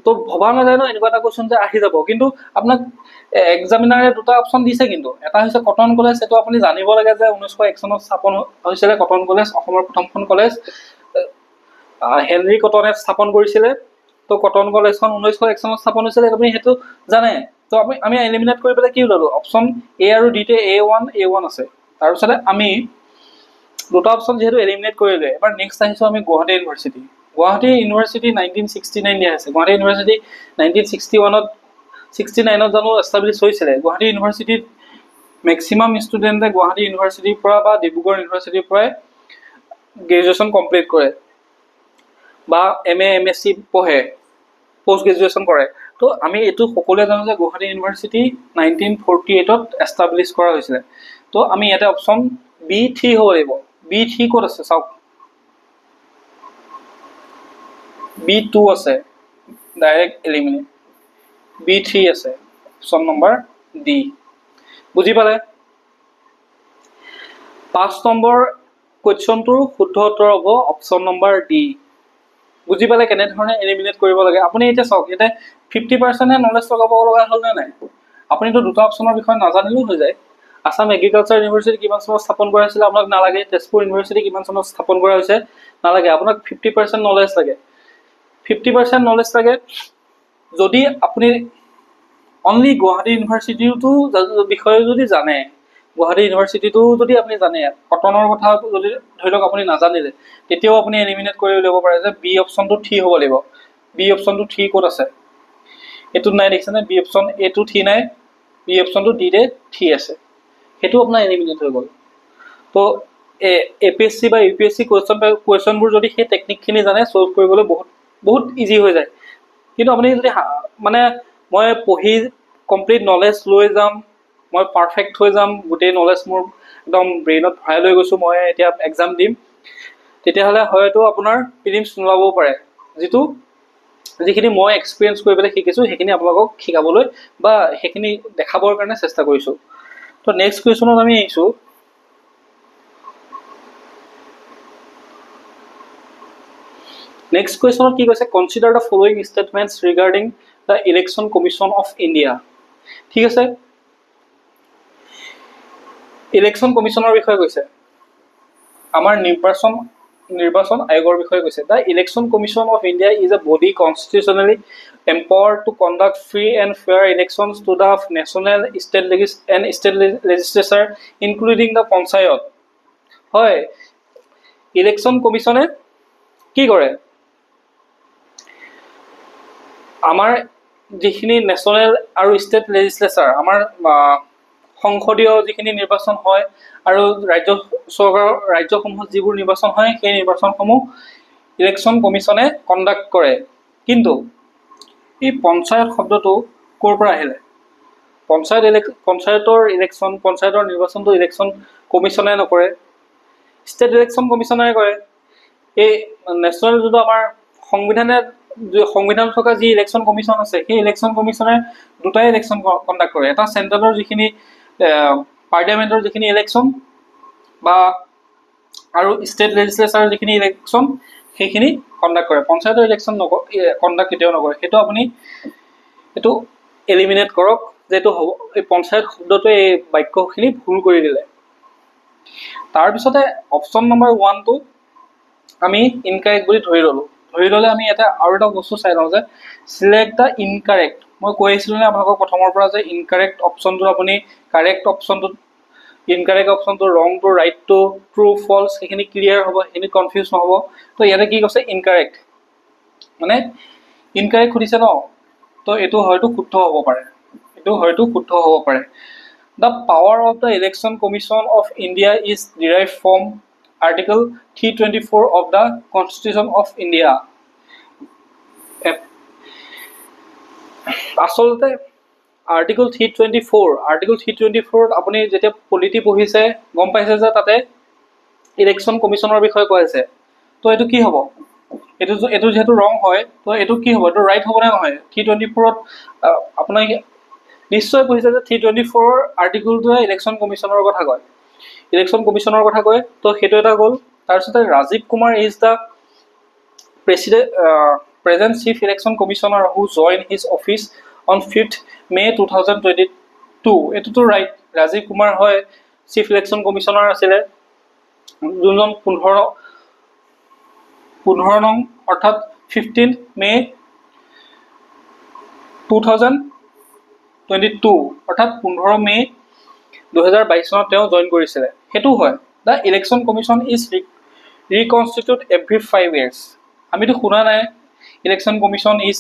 তো ভবা নাযায় ন এনেকুৱা এটা কুৱেশ্যন যে আহি যাব। কিন্তু আপোনাক এক্সামিনাৰে দুটা অপশ্যন দিছে, কিন্তু এটা হৈছে কটন কলেজ। সেইটো আপুনি জানিব লাগে যে 1901 চনত স্থাপন হৈছিলে কটন কলেজ, অসমৰ প্ৰথমখন কলেজ। হেনৰি কটনে স্থাপন কৰিছিলে। তো কটন কলেজখন 1901 চনত স্থাপন হৈছিলে, আপুনি সেইটো জানে। তো আমি এলিমিনেট কৰি পেলাই কি ওলালোঁ? অপশ্যন এ আৰু ডিতে A1 আছে। তাৰপিছতে আমি দুটা অপশ্যন যিহেতু এলিমিনেট কৰিলে, এবাৰ নেক্সট আহিছোঁ আমি গুৱাহাটী ইউনিভাৰ্চিটি। গুৱাহাটী ইউনিভাৰ্চিটি 1969 দিয়া আছে। গুৱাহাটী ইউনিভাৰ্চিটি 1969ত জানো এষ্টাব্লিছ হৈছিলে? গুৱাহাটী ইউনিভাৰ্চিটিত মেক্সিমাম ষ্টুডেণ্টে গুৱাহাটী ইউনিভাৰ্চিটিৰ পৰা বা ডিব্ৰুগড় ইউনিভাৰ্চিটিৰ পৰাই গ্ৰেজুৱেশ্যন কমপ্লিট কৰে, বা MA MSc পঢ়ে, পষ্ট গ্ৰেজুৱেশ্যন কৰে। তো আমি এইটো সকলোৱে জানো যে গুৱাহাটী ইউনিভাৰ্চিটি 1948ত এষ্টাব্লিছ কৰা হৈছিলে। তো আমি ইয়াতে অপশ্যন B3 হ'ব লাগিব। B3 ক'ত আছে চাওক, B2 আছে, ডাইৰেক্ট এলিমিনেট। B3 আছে, অপশ্যন নম্বৰ ডি। বুজি পালে? 5 নম্বৰ কুৱেশ্যনটোৰ শুদ্ধ উত্তৰ হ'ব অপশ্যন নম্বৰ ডি। বুজি পালে কেনেধৰণে এলিমিনেট কৰিব লাগে? আপুনি এতিয়া চাওক, ইয়াতে 50%হে নলেজ লগাব লগা হ'ল নে নাই? আপুনিতো দুটা অপশ্যনৰ বিষয়ে নাজানিলেও হৈ যায়। আছাম এগ্ৰিকালচাৰ ইউনিভাৰ্চিটি কিমান চনত স্থাপন কৰা হৈছিলে আপোনাক নালাগে। তেজপুৰ ইউনিভাৰ্চিটি কিমান চনত স্থাপন কৰা হৈছে নালাগে। আপোনাক 50% নলেজ লাগে। 50% নলেজ লাগে যদি আপুনি অনলি গুৱাহাটী ইউনিভাৰ্চিটিটো বিষয়ে যদি জানে, গুৱাহাটী ইউনিভাৰ্চিটিটো যদি আপুনি জানে, কটনৰ কথা যদি ধৰি লওক আপুনি নাজানিলে, তেতিয়াও আপুনি এলিমিনেট কৰি উলিয়াব পাৰে যে বি অপশ্যনটো 3 হ'ব লাগিব। বি অপশ্যনটো 3 ক'ত আছে? এইটোত নাই, দেখিছেনে? বি অপশ্যন এটো 3 নাই, বি অপশ্যনটো ডিতে 3 আছে। সেইটো আপোনাৰ এলিমিনেট হৈ গ'ল। তো APSC বা UPSC কুৱেশ্যনবোৰ যদি সেই টেকনিকখিনি জানে, চল্ভ কৰিবলৈ বহুত ইজি হৈ যায়। কিন্তু আপুনি যদি মানে মই পঢ়ি কমপ্লিট নলেজ লৈ যাম, মই পাৰফেক্ট হৈ যাম, গোটেই নলেজ মোৰ একদম ব্ৰেইনত ভৰাই লৈ গৈছোঁ, মই এতিয়া এক্সাম দিম, তেতিয়াহ'লে হয়তো আপোনাৰ প্ৰিলিমছ নোলাবও পাৰে। যিখিনি মই এক্সপিৰিয়েঞ্চ কৰি পেলাই শিকিছোঁ, সেইখিনি আপোনালোকক শিকাবলৈ বা সেইখিনি দেখাবৰ কাৰণে চেষ্টা কৰিছোঁ। তো নেক্সট কুৱেশ্যনত আমি আহিছোঁ। নেক্সট কুৱেশ্যনত কি কৈছে? Consider the following statements regarding the election commission of India. ঠিক আছে, ইলেকশ্যন কমিশ্যনৰ বিষয়ে কৈছে, আমাৰ নিৰ্বাচন আয়োগৰ বিষয়ে কৈছে। The election commission of India is a body constitutionally empowered to conduct free and fair elections to the national, state and state legislature, including the panchayat. হয়, ইলেকশ্যন কমিশ্যনে কি কৰে, আমাৰ যিখিনি নেশ্যনেল আৰু ষ্টেট লেজিসলেচাৰ, আমাৰ সংসদীয় যিখিনি নিৰ্বাচন হয় আৰু ৰাজ্যসমূহত যিবোৰ নিৰ্বাচন হয় সেই নিৰ্বাচনসমূহ ইলেকশ্যন কমিশ্যনে কণ্ডাক্ট কৰে। কিন্তু এই পঞ্চায়ত শব্দটো ক'ৰ পৰা আহিলে? পঞ্চায়তৰ নিৰ্বাচনটো ইলেকশ্যন কমিশ্যনে নকৰে, ষ্টেট ইলেকশ্যন কমিশ্যনে কৰে। এই নেশ্যনেল যোনটো আমাৰ সংবিধানত থকা যি ইলেকশ্যন কমিশ্যন আছে সেই ইলেকশ্যন কমিশ্যনে দুটাই ইলেকশ্যন কণ্ডাক্ট কৰে, এটা চেণ্ট্ৰেলৰ যিখিনি পাৰ্লিয়ামেণ্টৰ যিখিনি ইলেকশ্যন বা আৰু ষ্টেট লেজিসলেচাৰৰ যিখিনি ইলেকশ্যন সেইখিনি কণ্ডাক্ট কৰে। পঞ্চায়তৰ ইলেকশ্যন কণ্ডাক্ট কেতিয়াও নকৰে। সেইটো আপুনি এইটো এলিমিনেট কৰক যে এইটো হ'ব, এই পঞ্চায়ত শব্দটোৱে এই বাক্যখিনি ভুল কৰি দিলে। তাৰপিছতে অপশ্যন নম্বৰ 1টো আমি ইনকাৰেক্ট বুলি ধৰি ল'লে আমি এটা আৰু এটা বস্তু চাই লওঁ যে চিলেক্ট দ্য ইনকাৰেক্ট। মই কৈ আছিলোঁ নে আপোনালোকক প্ৰথমৰ পৰা যে ইনকাৰেক্ট অপশ্যনটো আপুনি কাৰেক্ট অপশ্যনটোত ইনকাৰেক্ট অপশ্যনটো ৰংটো ৰাইটটো ট্ৰু ফলছ সেইখিনি ক্লিয়াৰ হ'ব, সেইখিনি কনফিউজ নহ'ব। তো ইয়াতে কি কৈছে ইনকাৰেক্ট, মানে ইনকাৰেক্ট সুধিছে ন, তো এইটো হয়তো শুদ্ধ হ'ব পাৰে, The power of the Election Commission of India is derived from Article 324 of the Constitution of India. আচলতে আৰ্টিকল 324 আপুনি যেতিয়া পলিটি পঢ়িছে গম পাইছে যে তাতে ইলেকশ্যন কমিশ্যনৰ বিষয়ে কৈ আছে। তো এইটো কি হ'ব, এইটো যিহেতু ৰং হয়, তো এইটো কি হ'ব, এইটো ৰাইট হ'বনে নহয়? 324ত আপোনাক নিশ্চয় পঢ়িছে যে 324 আৰ্টিকলটোৱে ইলেকশ্যন কমিশ্যনৰ কথা কয়। তো সেইটো এটা গ'ল। তাৰপিছতে Rajiv Kumar is the present Chief Election Commissioner who joined his office on 5th May 2022. এইটোতো ৰাইট, ৰাজীৱ কুমাৰ হয় চিফ ইলেকশ্যন কমিশ্যনাৰ আছিলে, যোনজন 15 নং অৰ্থাৎ 15 মে 2022 অৰ্থাৎ 15 মে 2022 চনত তেওঁ জইন কৰিছিলে, সেইটো হয়। The election commission is reconstitute every 5 years। আমিতো শুনা নাই election commission is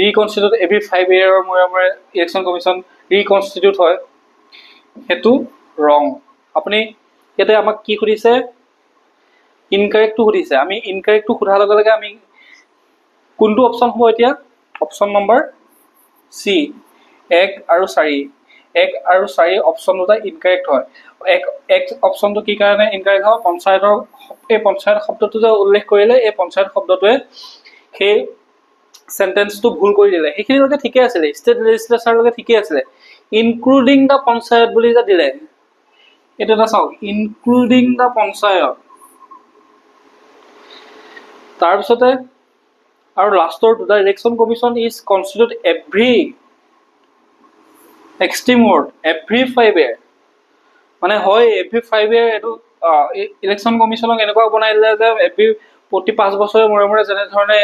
reconstitute every 5 year মূৰে ইলেকশ্যন কমিশ্যন ৰিকনষ্টিটিউট হয়, সেইটো ৰং। আপুনি ইয়াতে আমাক কি সুধিছে, ইনকাৰেক্টটো সুধিছে। আমি ইনকাৰেক্টটো সোধাৰ লগে লগে আমি কোনটো অপশ্যন হ'ব এতিয়া? অপশ্যন নম্বৰ চি, 1 আৰু 4 অপশ্যন দুটা ইনকাৰেক্ট হয়। এক অপশ্যনটো কি কাৰণে ইনকাৰেক্ট হয়? পঞ্চায়ত শব্দটো যে উল্লেখ কৰিলে, এই পঞ্চায়ত শব্দটোৱে সেই চেণ্টেন্সটো ভুল কৰি দিলে। সেইখিনিলৈকে ঠিকে আছিলে, ষ্টেট লেজিসলেচাৰলৈকে ঠিকে আছিলে। ইনক্লুডিং দ্য পঞ্চায়ত বুলি যে দিলে, এইটো এটা চাওক, ইনক্লুডিং দ্য পঞ্চায়ত। তাৰপিছতে আৰু লাষ্টৰ দুটা, election commission is constitute every extreme word every 5 year, মানে হয় এভৰি 5 year। এইটো ইলেকশ্যন কমিশ্যনক এনেকুৱা বনাই দিলে যে প্ৰতি 5 বছৰৰ মূৰে যেনেধৰণে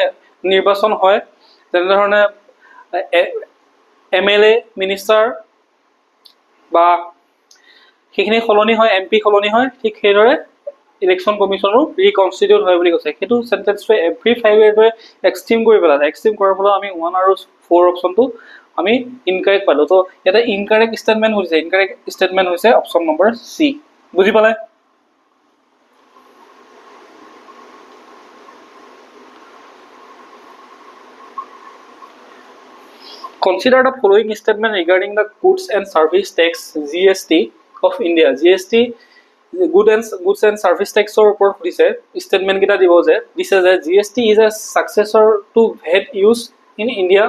নিৰ্বাচন হয়, যেনেধৰণে MLA মিনিষ্টাৰ বা সেইখিনি সলনি হয়, MP সলনি হয়, ঠিক সেইদৰে ইলেকশ্যন কমিশ্যনো ৰিকনষ্টিটিউট হয় বুলি কৈছে। সেইটো চেণ্টেন্সটোৱে এভৰি 5 year এক্সট্ৰিম কৰি পেলালে। এক্সট্ৰিম কৰাৰ ফলত আমি 1 আৰু 4 অপশ্যনটো আমি ইনকাৰেক্ট পালোঁ। তো ইয়াতে ইনকাৰেক্ট ষ্টেটমেণ্ট হৈছে অপশ্যন নম্বৰ চি। বুজি পালে? Consider the following statement regarding the Goods and Service Tax (GST) of India. GST Goods and Service Tax ওপৰত সুধিছে, ষ্টেটমেণ্ট কেইটা দিছে যে GST is a successor to VAT used in India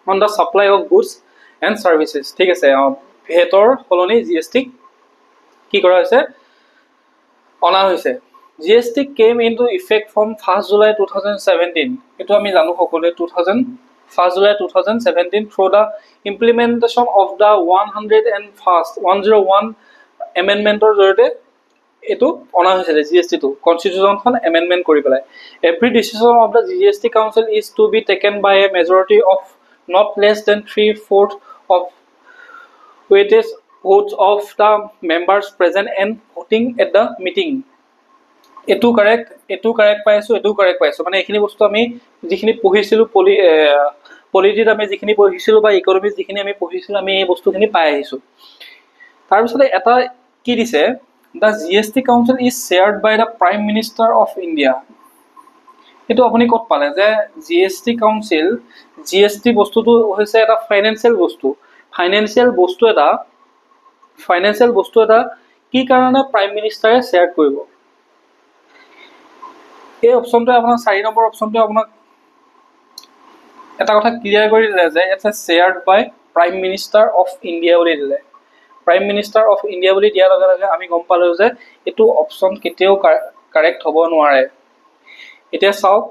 on the supply of goods and services. ঠিক আছে, ভেটৰ সলনি GST কি কৰা হৈছে, অনা হৈছে। GST came into effect from 1st July 2017. এইটো আমি জানো সকলোৱে 2017 1st July 2017 through the implementation of the 101 amendmentor জৰিয়তে এটো অনা হৈছিল জিএসটি টো কনস্টিটিউশনখন এমেন্ডমেন্ট কৰি পেলাই every decision of the GST council is to be taken by a majority of not less than 3/4 of weightage votes of the members present and voting at the meeting এটো correct পাইছো মানে এখিনি বস্তু আমি যিখিনি পঢ়িছিলো পলিটিত আমি যিখিনি পঢ়িছিলো বা ইকোনমিক্স যিখিনি আমি পঢ়িছিলো আমি এই বস্তুখিনি পাই আহিছো তাৰ পিছতে এটা কি দিছে the GST council is chaired by the prime minister of India এটো আপুনি কত পালে যে GST council GST বস্তুটো হৈছে এটা ফাইনান্সিয়াল বস্তু এটা কি কাৰণে প্ৰাইম মিনিষ্টাৰে শেয়াৰ কৰিব এই অপচনটো আপোনাৰ 4 নম্বৰ অপচনটো আপোনাক এটা কথা ক্লিয়াৰ কৰি দিলে যে এটা শেয়াৰ্ড বাই প্ৰাইম মিনিষ্টাৰ অফ ইণ্ডিয়া বুলি দিলে প্ৰাইম মিনিষ্টাৰ অফ ইণ্ডিয়া বুলি দিয়াৰ লগে লগে আমি গম পালো যে এটো অপচন কেতিয়াও কাৰেক্ট হ'ব নোৱাৰে এতিয়া চাওক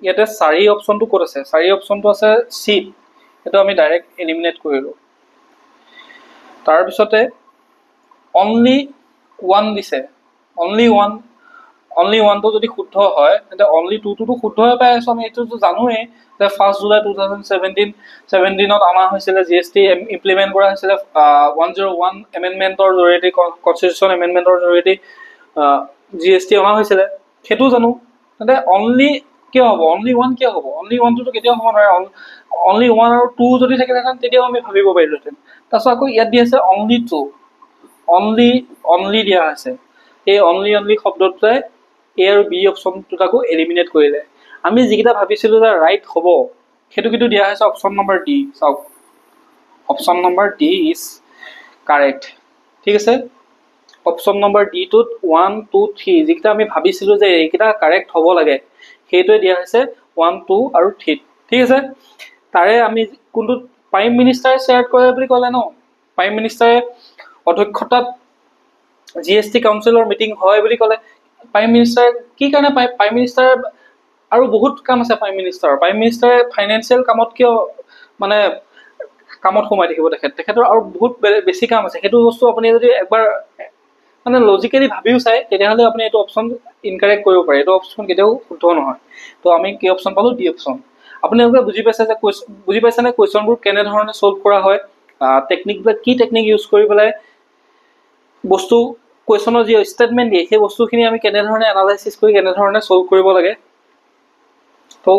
ইয়াতে 4 অপচনটো ক'ত আছে 4 অপচনটো আছে সি এটো আমি ডাইৰেক্ট এলিমিনেট কৰিলো তাৰ পিছতে only one দিছে only one তো যদি শুদ্ধ হয় তেন্তে only two তো শুদ্ধ হৈ পাই আছে আমি এটো জানোৱে যে 1st July 2017 ত আনা হৈছিল জিএসটি ইমপ্লিমেন্ট কৰা হৈছিল 101 এমেন্ডমেন্টৰ জৰিয়তে কনস্টিটিউশন এমেন্ডমেন্টৰ জৰিয়তে জিএসটি অনা হৈছিল হেতু জানো তেন্তে only কিয় হ'ব only one কিয় হ'ব only one তো কেতিয়া হ'ব নোৱাৰে only one আৰু two যদি থাকে তেতিয়া আমি ভাবিব পাৰিলোহেঁতেন তাছত আকৌ ইয়াত দি আছে only two only দিয়া আছে এই only শব্দটোৱে এ আৰু বি অপচনটোটাকো এলিমিনেট কৰিলে আমি যিকিটা ভাবিছিলো যে ৰাইট হ'ব হেতু কিটো দিয়া আছে অপচন নম্বৰ ডি চাওক option number D is correct ঠিক আছে অপচন নম্বৰ ডি টোত 1 2 3 যিকিটা আমি ভাবিছিলো যে এইকিটা কারেক্ট হ'ব লাগে হেতুৱে দিয়া আছে 1 2 আৰু 3 ঠিক আছে তাৰে আমি কোনটো প্ৰাইম মিনিষ্টাৰে শেয়াৰ কৰে বুলি ক'লে ন প্ৰাইম মিনিষ্টাৰে অধ্যক্ষতাত জিএসটি কাউন্সিলৰ মিটিং হয় বুলি ক'লে প্ৰাইম মিনিষ্টাৰ কি কাৰণে প্ৰাইম মিনিষ্টাৰ আৰু বহুত কাম আছে প্ৰাইম মিনিষ্টাৰে ফাইনান্সিয়াল কামত কিয় মানে কামত সোমাই থাকিব তেখেতৰ আৰু বহুত বেছি কাম আছে হেতু বস্তু আপুনি যদি একবাৰ মানে লজিক্যালি ভাবিও চাই তেতিয়াহলে আপুনি এটো অপচন ইনকাৰেক্ট কৰিব পাৰে এটো অপচন কেতিয়াও শুদ্ধ নহয় তো আমি কি অপচন পালো ডি অপচন আপুনি একবাৰ বুজি পাইছে নে কোৱেশ্চনবোৰ কেনে ধৰণে সলভ কৰা হয় টেকনিক বা কি টেকনিক ইউজ কৰি পেলাই বস্তু কোৱেশ্চনৰ যি ষ্টেটমেন্ট দিয়ে সেই বস্তুখিনি আমি কেনে ধৰণে এনালাইসিস কৰি কেনে ধৰণে সলভ কৰিব লাগে তো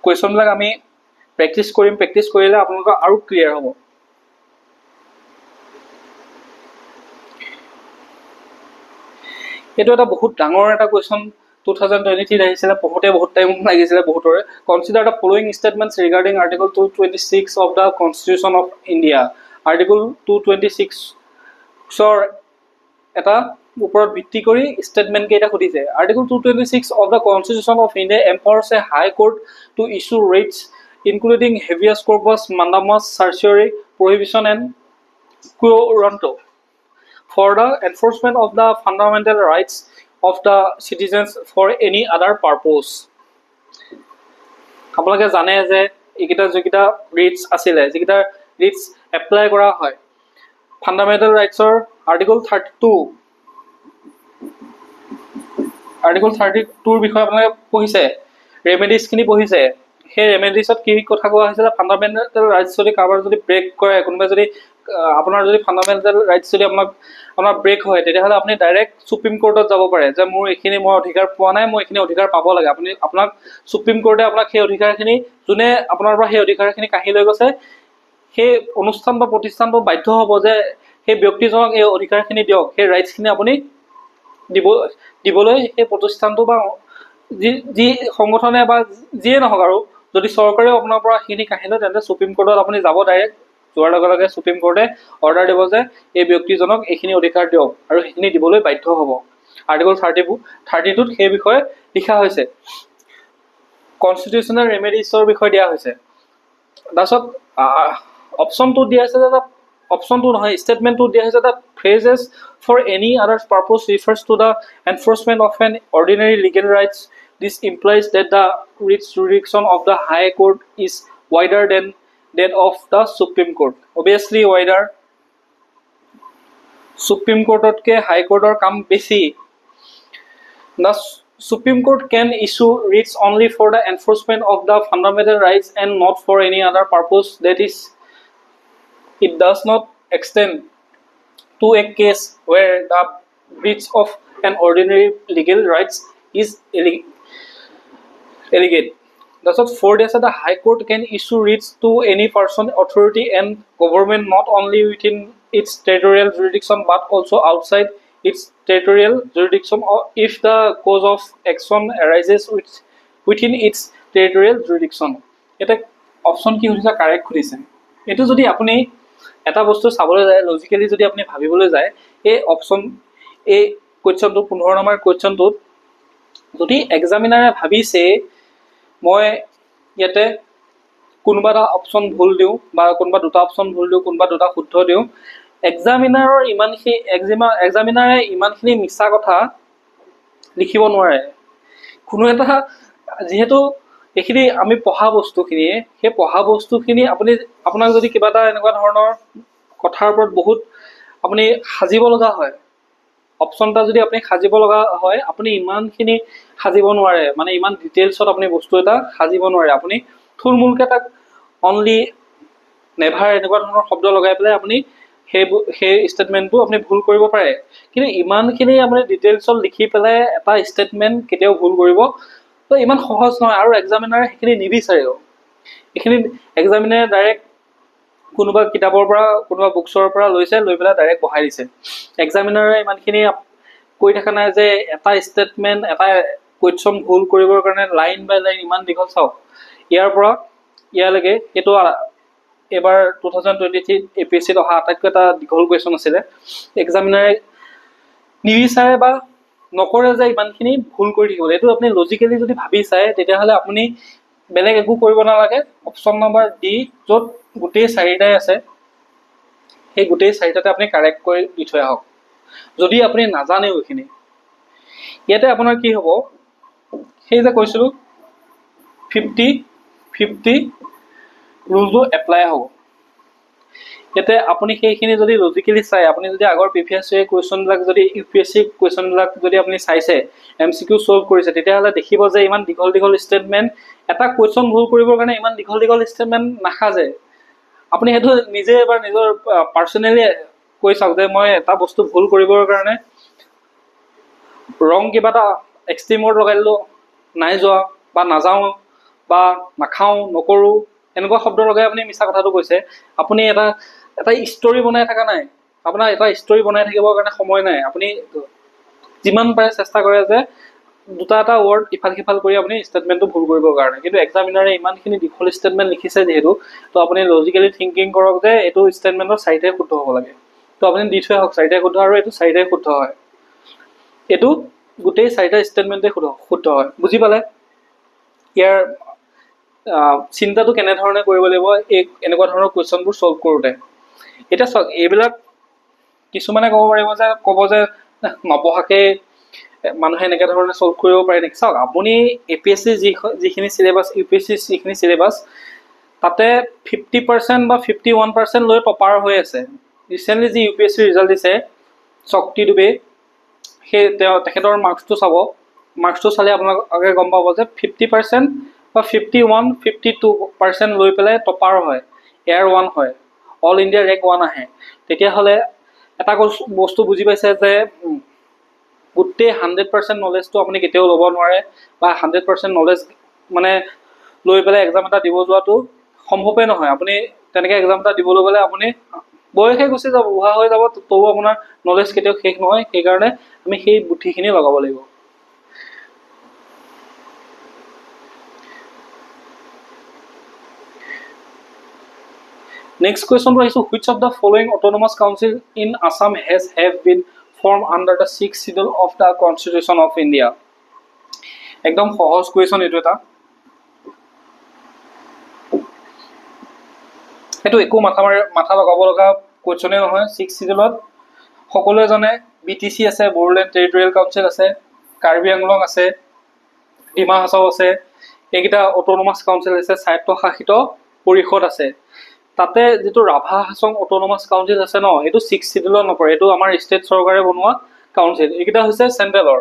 কোৱেশ্চনবিলাক আমি প্ৰেক্টিস কৰিলে আপোনালোকৰ আৰু ক্লিয়াৰ হ'ব এটো এটা বহুত ডাঙৰ এটা কোৱেশ্চন 2023 আহিছিল পঢ়তে বহুত টাইম লাগিছিল বহুতৰে consider the following statements regarding article 226 of the constitution of India article 226 ৰ এটা ওপৰত ভিত্তি কৰি স্টেটমেন্ট কেইটা খুদিছে article 226 of the constitution of India empowers a high court to issue writs including habeas corpus mandamus certiorari prohibition and quo warranto for the enforcement of the fundamental rights of the citizens for any other purpose আপোনালোকে জানে যে এইকিটা যিকিটা ৰেটস আছিল যিকিটা ৰেটস apply কৰা হয় fundamental ৰাইটছৰ article 32 বিষয়ে আপোনালোকে পঢ়িছে ৰেমেডিজ খিনি পঢ়িছে সেই ৰেমেডিছত কি কথা কোৱা হৈছিল ফান্ডামেন্টাল ৰাইটছ যদি কাৰোবাৰ যদি ব্ৰেক কৰে কোনোবা যদি আপোনাৰ যদি ফান্ডামেন্টাল ৰাইটছ যদি আপোনাৰ ব্ৰেক হয় তেতিয়াহলে আপুনি ডাইৰেক্ট সুপ্ৰিম কোৰ্টত যাব পাৰে যে মোৰ এখিনি মই অধিকাৰ পোৱা নাই মই এখিনি অধিকাৰ পাব লাগে আপোনাক সুপ্ৰিম কোৰ্টে আপোনাক সেই অধিকাৰখিনি যোনে আপোনাৰ পৰা সেই অধিকাৰখিনি কাঢ়ি লৈ গৈছে সেই অনুষ্ঠান বা প্ৰতিষ্ঠানটো বাধ্য হ'ব যে সেই ব্যক্তিজনক এই অধিকাৰখিনি দিয়ক সেই ৰাইটছখিনি আপুনি দিবলৈ সেই প্ৰতিষ্ঠানটো বা যি সংগঠনে বা যিয়ে নহওক আৰু যদি চৰকাৰে আপোনাৰ পৰা সেইখিনি কাঢ়ি লয় তেন্তে সুপ্ৰিম কোৰ্টত আপুনি যাব ডাইৰেক্ট যোৱাৰ লগে লগে সুপ্ৰিম কোৰ্টে অৰ্ডাৰ দিব যে এই ব্যক্তিজনক এইখিনি অধিকাৰ দিয়ক আৰু সেইখিনি দিবলৈ বাধ্য হ'ব আৰ্টিকল 32 সেই বিষয়ে লিখা হৈছে কনস্টিটিউশনাল ৰেমেডিছৰ বিষয়ে দিয়া হৈছে দাসত অপচন 2 দিয়া আছে যে অপচন 2 নহয় স্টেটমেন্ট 2 দিয়া হৈছে that phrases for any other purpose refers to the enforcement of an ordinary legal rights this implies that the jurisdiction of the high court is wider than that of the Supreme Court. Obviously wider. Supreme Court ke High Court or kam besi. The Supreme Court can issue writs only for the enforcement of the fundamental rights and not for any other purpose. That is, it does not extend to a case where the breach of an ordinary legal rights is alleged. That's what 4 days the High Court can issue writs to any person, authority and government not only within its territorial jurisdiction but also outside its territorial jurisdiction or if the cause of action arises within its territorial jurisdiction. এটা option কি হৈছে correct খুদিছে এটো যদি আপুনি এটা বস্তু চাবলৈ যায় লজিক্যালি যদি আপুনি ভাবিবলৈ যায় এই অপশন এই কোৱেশ্চনটো 15 নম্বৰ কোৱেশ্চনটো যদি এক্সামিনাৰে ভাবিছে মই ইয়াতে কোনবা এটা অপশন ভুল দিও বা কোনবা দুটা অপশন ভুল দিও কোনবা দুটা শুদ্ধ দিও এক্সামিনাৰৰ এক্সামিনাৰে ইমানখিনি মিছা কথা লিখিব নোৱাৰে কোনো এটা যেহেতু এখিনি আমি পঢ়া বস্তুখিনি হে পঢ়া বস্তুখিনি আপুনি আপোনাক যদি কিবা এটা এনেকুৱা ধৰণৰ কথাৰ ওপৰত বহুত আপুনি হাজিব লগা হয় অপশনটা যদি আপুনি হাজিব লগা হয় আপুনি ইমানখিনি হাজিব নোৱাৰে মানে ইমান ডিটেইলছত আপুনি বস্তু এটা হাজিব নোৱাৰে আপুনি থুলমুলকে তাক অনলি নেভাৰ এনেকুৱা ধৰণৰ শব্দ লগাই পেলাই আপুনি সেই স্টেটমেন্টটো আপুনি ভুল কৰিব পাৰে কিন্তু ইমানখিনি আপুনি ডিটেইলছত লিখি পেলাই এটা স্টেটমেন্ট কেতিয়াও ভুল কৰিব তো ইমান সহজ নহয় আৰু এক্সামিনাৰে সেইখিনি নিবিচাৰেও এইখিনি এক্সামিনাৰে ডাইৰেক্ট কোনোবা কিতাপৰ পৰা কোনোবা বুকছৰ পৰা লৈছে লৈ পেলাই ডাইৰেক্ট বহাই দিছে এক্সামিনাৰে ইমানখিনি কৈ থকা নাই যে এটা স্টেটমেন্ট এটা কোৱেশ্চন ভুল কৰিবৰ কাৰণে লাইন বাই লাইন ইমান দীঘল চাওক ইয়াৰ পৰা ইয়ালৈকে এটো এবাৰ 2023 এপিএসসি ত অহা আটাইতকৈ এটা দীঘল কোৱেশ্চন আছিলে এক্সামিনাৰে নিবিচাৰে বা নকৰে যে ইমানখিনি ভুল কৰি থাকিব এটো আপুনি লজিক্যালি যদি ভাবি চায় তেতিয়াহলে আপুনি বেলেগ একো কৰিব নালাগে অপশন নম্বৰ ডি যত গোটেই চাৰিটাই আছে সেই গোটেই চাৰিটাতে আপুনি কাৰেক্ট কৰি দি থৈ আহক যদি আপুনি নাজানে ওখিনি ইয়াতে আপোনাৰ কি হ'ব সেই যে কৈছিলো 50 ৰুলটো এপ্লাই হ'ব ইয়াতে আপুনি সেইখিনি যদি লজিক্যালি চাই আপুনি যদি আগৰ প্ৰিভিয়াস ইয়েৰ কোৱেশ্চনবিলাক যদি ইউপিএসসি কোৱেশ্চনবিলাক যদি আপুনি চাইছে এমসিকিউ সলভ কৰিছে তেতিয়াহলে দেখিব যে ইমান দীঘল স্টেটমেন্ট এটা কোৱেশ্চন ভুল কৰিবৰ কাৰণে ইমান দীঘল স্টেটমেন্ট নাখাজে আপুনি হেতু নিজে এবাৰ নিজৰ পাৰ্সোনালি কৈ চাওক যে মই এটা বস্তু ভুল কৰিবৰ কাৰণে ৰং কিবা এটা এক্সট্ৰিম ৱৰ্ড লগাই দিলো নাই যোৱা বা নাযাও বা নাখাও নকৰো এনেকুৱা শব্দ লগাই আপুনি মিছা কথাটো কৈছে আপুনি এটা ষ্টৰী বনাই থাকা নাই আপোনাৰ এটা ষ্টৰী বনাই থাকিবৰ কাৰণে সময় নাই আপুনি যিমান পাৰে চেষ্টা কৰে যে দুটা এটা ৱৰ্ড ইফাল সিফাল কৰি আপুনি স্টেটমেন্টটো ভুল কৰিবৰ কাৰণে কিন্তু এক্সামিনাৰে ইমানখিনি দীঘল স্টেটমেন্ট লিখিছে যেহেতু তো আপুনি লজিক্যালি থিংকিং কৰক যে এটো স্টেটমেন্টৰ চাৰিটাই শুদ্ধ হ'ব লাগে তো আপুনি দি থৈ আহক চাৰিটাই শুদ্ধ আৰু এটো চাৰিটাই শুদ্ধ হয় এটো গোটেই চাৰিটা স্টেটমেন্টে শুদ্ধ হয় বুজি পালে ইয়াৰ চিন্তাটো কেনে ধৰণে কৰিব লাগিব এই এনেকুৱা ধৰণৰ কোৱেশ্চনবোৰ সলভ কৰোতে এটা সক এইবিলাক কিছুমানে ক'ব যে নপঢ়াকে মানুহে এনেকুৱা ধৰণে সলভ কৰিব পাৰে নেকি চাওক আপুনি এপিএসসি যিখিনি সিলেবাস ইউপিএসসি যিখিনি সিলেবাস তাতে 50% বা 51% লৈ টপাৰ হৈ আছে ৰিসেন্টলি যি ইউপিএসসি ৰিজাল্ট দিছে শক্তি দুবে সেই তেখেতৰ মাৰ্কসটো চাব মাৰ্কসটো চালে আপোনালোকে গম পাব যে 50% বা 52% লৈ পেলাই টপাৰ হয় এয়াৰ 1 হয় অল ইন্ডিয়া ৰেক 1 আহে তেতিয়া হলে এটা বস্তু বুজি পাইছে যে গোটেই 100% নলেজটো আপুনি কেতিয়াও ল'ব নোৱাৰে বা 100% নলেজ মানে লৈ পেলাই এক্সাম এটা দিব যোৱাটো সম্ভৱে নহয় আপুনি তেনেকৈ এক্সাম এটা দিবলৈ গলে আপুনি বয়সে গুচি যাব বুঢ়া হৈ যাব তো আপোনাৰ নলেজ কেতিয়াও শেষ নহয় সেই কাৰণে আমি সেই বুদ্ধিখিনি লগাব লাগিব Next question is which of the following autonomous council in Assam have been formed under the 6th schedule of the Constitution of India? একদম সহজ question এটো এটা এটো একো মাথা লগাব লগা কোৱেশ্চনে নহয় 6th schedule সকলোৱে জানে বিটিসি আছে বড়োলেণ্ড টেৰিটৰিয়েল কাউন্সিল আছে কাৰ্বি আংলং আছে ডিমা হাছাও আছে এইকেইটা অটোনমাস কাউন্সিল আছে স্বায়ত্তশাসিত পৰিষদ আছে তাতে যিটো ৰাভা হাছং অট'নমাছ কাউন্সিল আছে ন এইটো 6 শিডিউলত নপৰে এইটো আমাৰ ষ্টেট চৰকাৰে বনোৱা কাউন্সিল এইকেইটা হৈছে চেন্ট্ৰেলৰ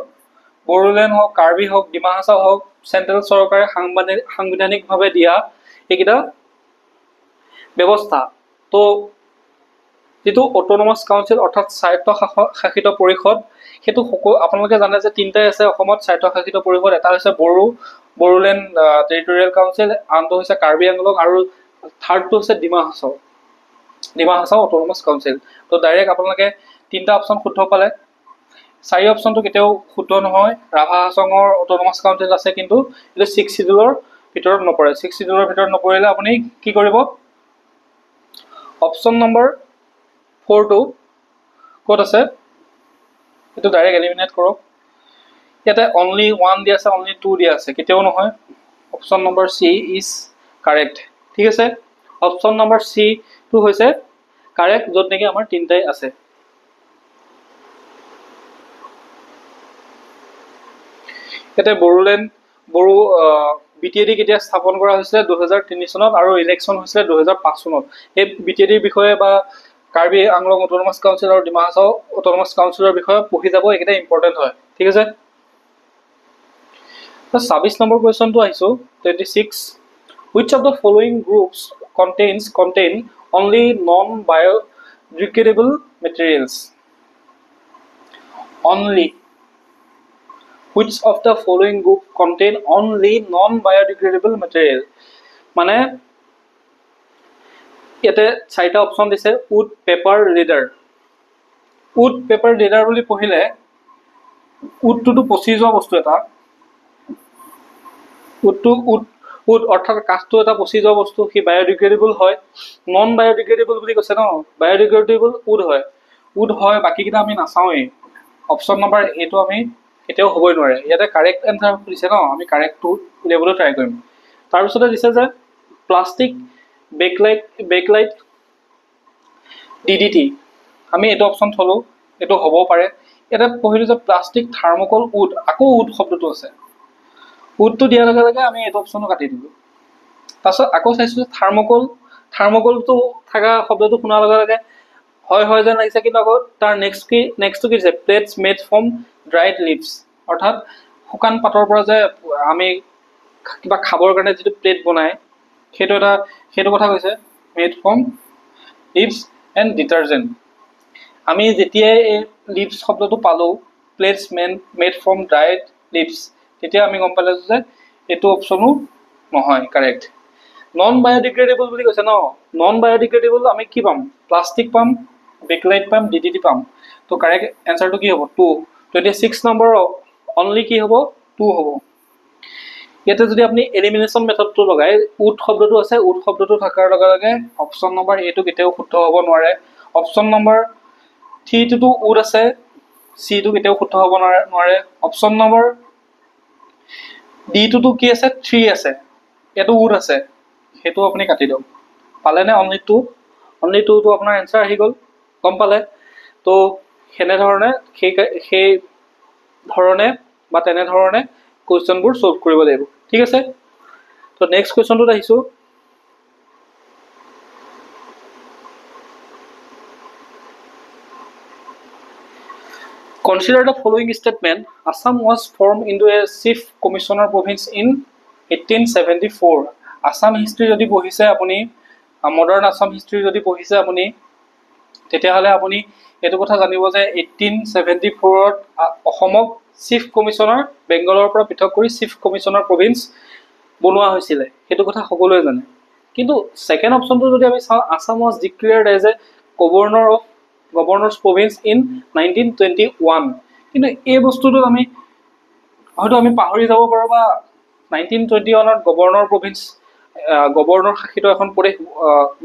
বড়োলেণ্ড হওক কাৰ্বি হওক ডিমা হাছাও হওক চেন্ট্ৰেল চৰকাৰে সাংবিধানিকভাৱে দিয়া এইকেইটা ব্যৱস্থা তো যিটো অট'নমাছ কাউন্সিল অৰ্থাৎ স্বায়ত্তশাসিত পৰিষদ সেইটো আপোনালোকে জানে যে তিনিটাই আছে অসমত স্বায়ত্তশাসিত পৰিষদ এটা হৈছে বড়োলেণ্ড টেৰিটৰিয়েল কাউন্সিল আনটো হৈছে কাৰ্বি আংলং আৰু থাৰ্ডটো হৈছে ডিমা হাছাও অট'নমাছ কাউন্সিল তো ডাইৰেক্ট আপোনালোকে তিনিটা অপশ্যন শুদ্ধ পালে 4 অপশ্যনটো কেতিয়াও শুদ্ধ নহয় ৰাভা হাছঙৰ অট'নমাছ কাউন্সিল আছে কিন্তু এইটো 6 শিডিউলৰ ভিতৰত নপৰে 6 শিডিউলৰ ভিতৰত নপৰিলে আপুনি কি কৰিব অপশ্যন নম্বৰ 4টো ক'ত আছে এইটো ডাইৰেক্ট এলিমিনেট কৰক ইয়াতে অনলি 1 দিয়া আছে অনলি 2 দিয়া আছে কেতিয়াও নহয় option number C is correct ঠিক আছে অপশ্যন নম্বৰ চি টো হৈছে কাৰেক্ট য'ত নেকি আমাৰ তিনিটাই আছে ইয়াতে বড়ো বিটিএডি কেতিয়া স্থাপন কৰা হৈছিলে 2003 চনত আৰু ইলেকশ্যন হৈছিলে 2005 চনত এই বিটিএডিৰ বিষয়ে বা কাৰ্বি আংলং অট'নমাছ কাউন্সিল আৰু ডিমা হাছাও অট'নমাছ কাউন্সিলৰ বিষয়ে পঢ়ি যাব এইকেইটা ইম্পৰ্টেণ্ট হয় ঠিক আছে 26 নম্বৰ কুৱেশ্যনটো আহিছোঁ 26 which of the following groups contain only non-biodegradable materials only which of the following group contain only non-biodegradable material মানে ইয়াতে 4টা অপশ্যন দিছে উড পেপাৰ লিডাৰ বুলি পঢ়িলে উডটো পচি যোৱা বস্তু এটা উড অৰ্থাৎ কাঠটো এটা পচি যোৱা বস্তু কি বায়োডিগ্ৰেডেবল হয় নন বায়োডিগ্ৰেডেবল বুলি কৈছে ন বায়োডিগ্ৰেডেবল উড হয় বাকীকেইটা আমি নাচাওঁৱেই অপশ্যন নম্বৰ এইটো আমি কেতিয়াও হ'বই নোৱাৰে ইয়াতে কাৰেক্ট এনচাৰ দিছে ন আমি কাৰেক্টটো উলিয়াবলৈ ট্ৰাই কৰিম তাৰপিছতে দিছে যে প্লাষ্টিক বেকলাইট DDT আমি এইটো অপশ্যন থলোঁ এইটো হ'ব পাৰে ইয়াতে পঢ়িলোঁ যে প্লাষ্টিক থাৰ্মোকল উড আকৌ উড শব্দটো আছে উডটো দিয়াৰ লগে লগে আমি এইটো অপশ্যনো কাটি দিলোঁ তাৰপিছত আকৌ চাইছোঁ যে থাৰ্মোকলটো থকা শব্দটো শুনাৰ লগে লগে হয় যেন লাগিছে কিন্তু আকৌ তাৰ নেক্সটটো কি দিছে plates made from dried leaves অৰ্থাৎ শুকান পাতৰ পৰা যে আমি কিবা খাবৰ কাৰণে যিটো প্লেট বনায় সেইটো কথা কৈছে made from leaves and detergent আমি যেতিয়াই এই লিভছ শব্দটো পালোঁ plates made from dried leaves তেতিয়া আমি গম পালোঁ যে এইটো অপশ্যনো নহয় কাৰেক্ট নন বায়োডিগ্ৰেডেবল বুলি কৈছে ন নন বায়োডিগ্ৰেডেবল আমি কি পাম প্লাষ্টিক পাম বেকলাইট পাম DDT পাম তো কাৰেক্ট এনচাৰটো কি হ'ব 2 তো এতিয়া 6 নম্বৰ অনলি কি হ'ব 2 হ'ব ইয়াতে যদি আপুনি এলিমিনেশ্যন মেথডটো লগাই উড শব্দটো আছে উড শব্দটো থকাৰ লগে লগে অপশ্যন নম্বৰ এটো কেতিয়াও শুদ্ধ হ'ব নোৱাৰে অপশ্যন নম্বৰ 3 টো উড আছে চি টো কেতিয়াও শুদ্ধ হ'ব নোৱাৰে অপশ্যন নম্বৰ ডি টো কি আছে 3 আছে এটো উড আছে সেইটো আপুনি কাটি দিয়ক পালেনে অনলি 2 টো আপোনাৰ এনচাৰ আহি গ'ল গম পালে তো সেনেধৰণে সেই ধৰণে বা তেনেধৰণে কুৱেশ্যনবোৰ সলভ কৰিব লাগিব ঠিক আছে তো নেক্সট কুৱেশ্যনটোত আহিছোঁ Consider the following statement. Assam was formed into a chief commissioner province in 1874. Assam history যদি পঢ়িছে আপুনি মডাৰ্ণ আসাম হিষ্ট্ৰী যদি পঢ়িছে আপুনি তেতিয়াহ'লে আপুনি এইটো কথা জানিব যে 1874ত অসমক চিফ কমিশনাৰ বেংগলৰ পৰা পৃথক কৰি চিফ কমিশনাৰ প্ৰভিন্স বনোৱা হৈছিলে সেইটো কথা সকলোৱে জানে কিন্তু সেকেন্ড অপশ্যনটো যদি আমি চাওঁ Assam was declared as a governor's province in 1921 কিন্তু এই বস্তুটো আমি হয়তো আমি পাহৰি যাব পাৰোঁ বা 1921ত গভৰ্ণৰ শাসিত এখন প্ৰদেশ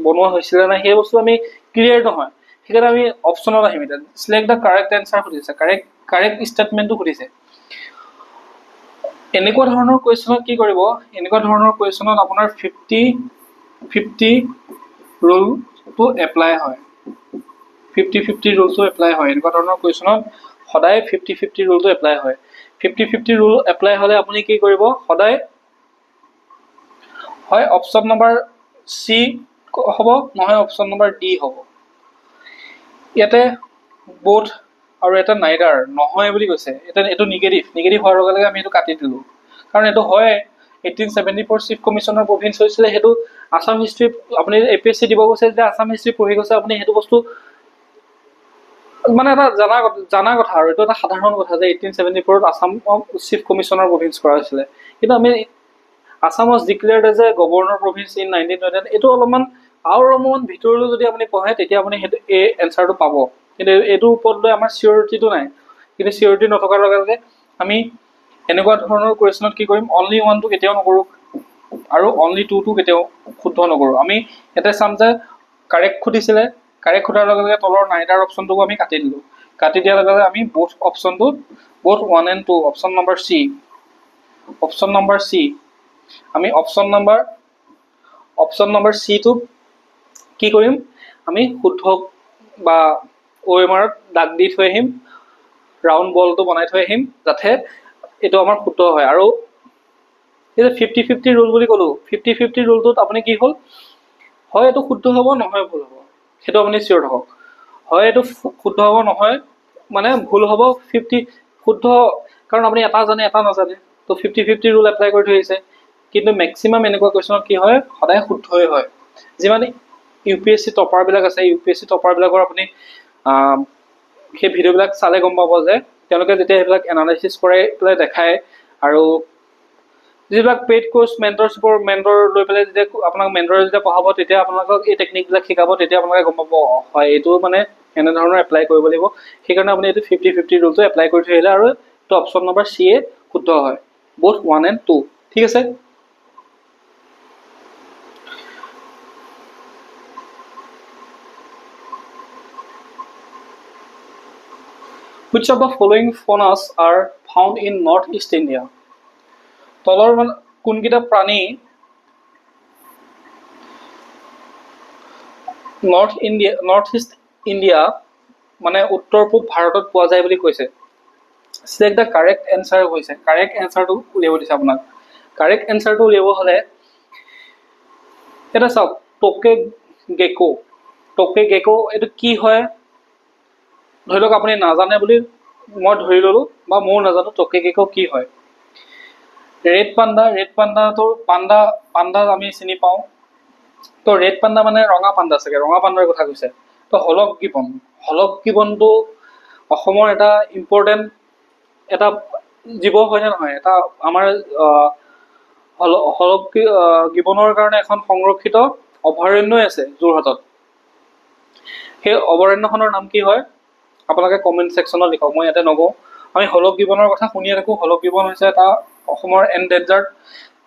বনোৱা হৈছিলে না সেই বস্তু আমি ক্লিয়াৰ নহয় সেইকাৰণে আমি অপশ্যনত আহিম এতিয়া সিলেক্ট দ্য কাৰেক্ট এনচাৰ সুধিছে কাৰেক্ট ষ্টেটমেণ্টটো সুধিছে এনেকুৱা ধৰণৰ কুৱেশ্যনত কি কৰিব এনেকুৱা ধৰণৰ কুৱেশ্যনত আপোনাৰ 50-50 ৰুলটো এপ্লাই হয় 50-50 ৰুলটো এপ্লাই হয় এনেকুৱা ধৰণৰ কুৱেশ্যনত সদায় 50-50 ৰুলটো এপ্লাই হয় 50-50 ৰুল এপ্লাই হ'লে আপুনি কি কৰিব সদায় হয় অপশ্যন নম্বৰ চি হ'ব, নহয় অপশ্যন নম্বৰ ডি হ'ব। ইয়াতে বোথ আৰু এটা নাইডাৰ নহয় বুলি কৈছে। এইটো নিগেটিভ হোৱাৰ লগে লগে আমি এইটো কাটি দিলোঁ, কাৰণ এইটো হয় 1874 চিফ কমিশ্যনৰ প্ৰভিন্স হৈছিলে। সেইটো আছাম হিষ্ট্ৰী, আপুনি APSC দিব গৈছে যেতিয়া আছাম হিষ্ট্ৰী পঢ়ি গৈছে, আপুনি সেইটো বস্তু মানে এটা জানা কথা, আৰু এইটো এটা সাধাৰণ কথা যে 1874 আছামক চিফ কমিশ্যনাৰ প্ৰভিন্স কৰা হৈছিলে। কিন্তু আমি Assam was declared as a governor province in 1929। এইটো অলপমান ভিতৰলৈ যদি আপুনি পঢ়ে তেতিয়া আপুনি সেইটো এই এনচাৰটো পাব, কিন্তু এইটোৰ ওপৰত লৈ আমাৰ চিয়ৰিটিটো নাই। কিন্তু চিয়ৰিটি নথকাৰ লগে লগে আমি এনেকুৱা ধৰণৰ কুৱেশ্যনত কি কৰিম, অনলি 1টো কেতিয়াও নকৰোঁ আৰু অনলি 2টো কেতিয়াও শুদ্ধ নকৰোঁ। আমি ইয়াতে চাম যে কাৰেক্ট সুধিছিলে, কাৰেক্ট সোধাৰ লগে লগে তলৰ নাইডাৰ অপশ্যনটোকো আমি কাটি দিলোঁ। কাটি দিয়াৰ লগে লগে আমি both 1 and 2 option number C আমি অপশ্যন নম্বৰ চিটো কি কৰিম, আমি শুদ্ধ বা OMRত দাগ দি থৈ আহিম, ৰাউণ্ড বলটো বনাই থৈ আহিম, যাতে এইটো আমাৰ শুদ্ধ হয়। আৰু এই যে 50-50 ৰুল বুলি ক'লোঁ, 50-50 ৰুলটোত আপুনি কি হ'ল, হয় এইটো শুদ্ধ হ'ব, নহয় ভুল হ'ব, সেইটো আপুনি চিয়ৰ থাকক। হয় এইটো শুদ্ধ হ'ব, নহয় মানে ভুল হ'ব। 50 শুদ্ধ, কাৰণ আপুনি এটা জানে এটা নাজানে, তো 50-50 ৰুল এপ্লাই কৰি থৈ আহিছে। কিন্তু মেক্সিমাম এনেকুৱা কুৱেশ্যনত কি হয়, সদায় শুদ্ধই হয়। যিমান UPSC টপাৰবিলাক আছে, UPSC টপাৰবিলাকৰ আপুনি সেই ভিডিঅ'বিলাক চালে গম পাব যে তেওঁলোকে যেতিয়া সেইবিলাক এনালাইচিছ কৰি পেলাই দেখায়, আৰু যিবিলাক পেইড কোৰ্চ মেণ্টৰ লৈ পেলাই যেতিয়া আপোনাক মেণ্টৰে যেতিয়া পঢ়াব, তেতিয়া আপোনালোকক এই টেকনিকবিলাক শিকাব, তেতিয়া আপোনালোকে গম পাব হয় এইটো মানে এনেধৰণৰ এপ্লাই কৰিব লাগিব। সেইকাৰণে আপুনি এইটো 50-50 ৰুলটো এপ্লাই কৰি থৈ আহিলে, আৰু এইটো অপশ্যন নম্বৰ চি এ শুদ্ধ হয়, বোথ 1 and 2। ঠিক আছে। Which of the following faunas are found in North-East India? তলৰ মানে কোনকেইটা প্ৰাণী নৰ্থ-ইষ্ট ইণ্ডিয়া মানে উত্তৰ পূব ভাৰতত পোৱা যায় বুলি কৈছে। চিলেক্ট দ্য কাৰেক্ট এনচাৰ কৈছে। কাৰেক্ট এনচাৰটো উলিয়াব দিছে আপোনাক। কাৰেক্ট এনচাৰটো উলিয়াব হ'লে এটা চাওক, টোকে গেকো এইটো কি হয়, ধৰি লওক আপুনি নাজানে বুলি মই ধৰি ল'লোঁ, বা ময়ো নাজানো টোকে গেকো কি হয়। ৰেড পাণ্ডাটো পাণ্ডা আমি চিনি পাওঁ, তো ৰেড পাণ্ডা মানে ৰঙা পাণ্ডা, চাগে ৰঙা পাণ্ডাৰ কথা কৈছে। তো হলক গিবনটো অসমৰ এটা ইম্পৰ্টেণ্ট এটা জীৱ হয়নে নহয়, এটা আমাৰ হলক গিবনৰ কাৰণে এখন সংৰক্ষিত অভয়াৰণ্যই আছে যোৰহাটত। সেই অভয়াৰণ্যখনৰ নাম কি হয় আপোনালোকে কমেণ্ট ছেকশ্যনত লিখক, মই ইয়াতে নকওঁ। আমি হলক গিবনৰ কথা শুনিয়ে থাকোঁ। হলক গিবন হৈছে এটা অসমৰ এনডেঞ্জাৰ্ড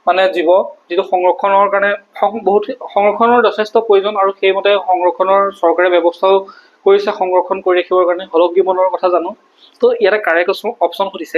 মানে জীৱ, যিটো সংৰক্ষণৰ কাৰণে সংৰক্ষণৰ যথেষ্ট প্ৰয়োজন, আৰু সেইমতে সংৰক্ষণৰ চৰকাৰে ব্যৱস্থাও কৰিছে সংৰক্ষণ কৰি ৰাখিবৰ কাৰণে। হলক গিবনৰ কথা জানো। তো ইয়াতে কাৰেক্ট অপশ্যন সুধিছে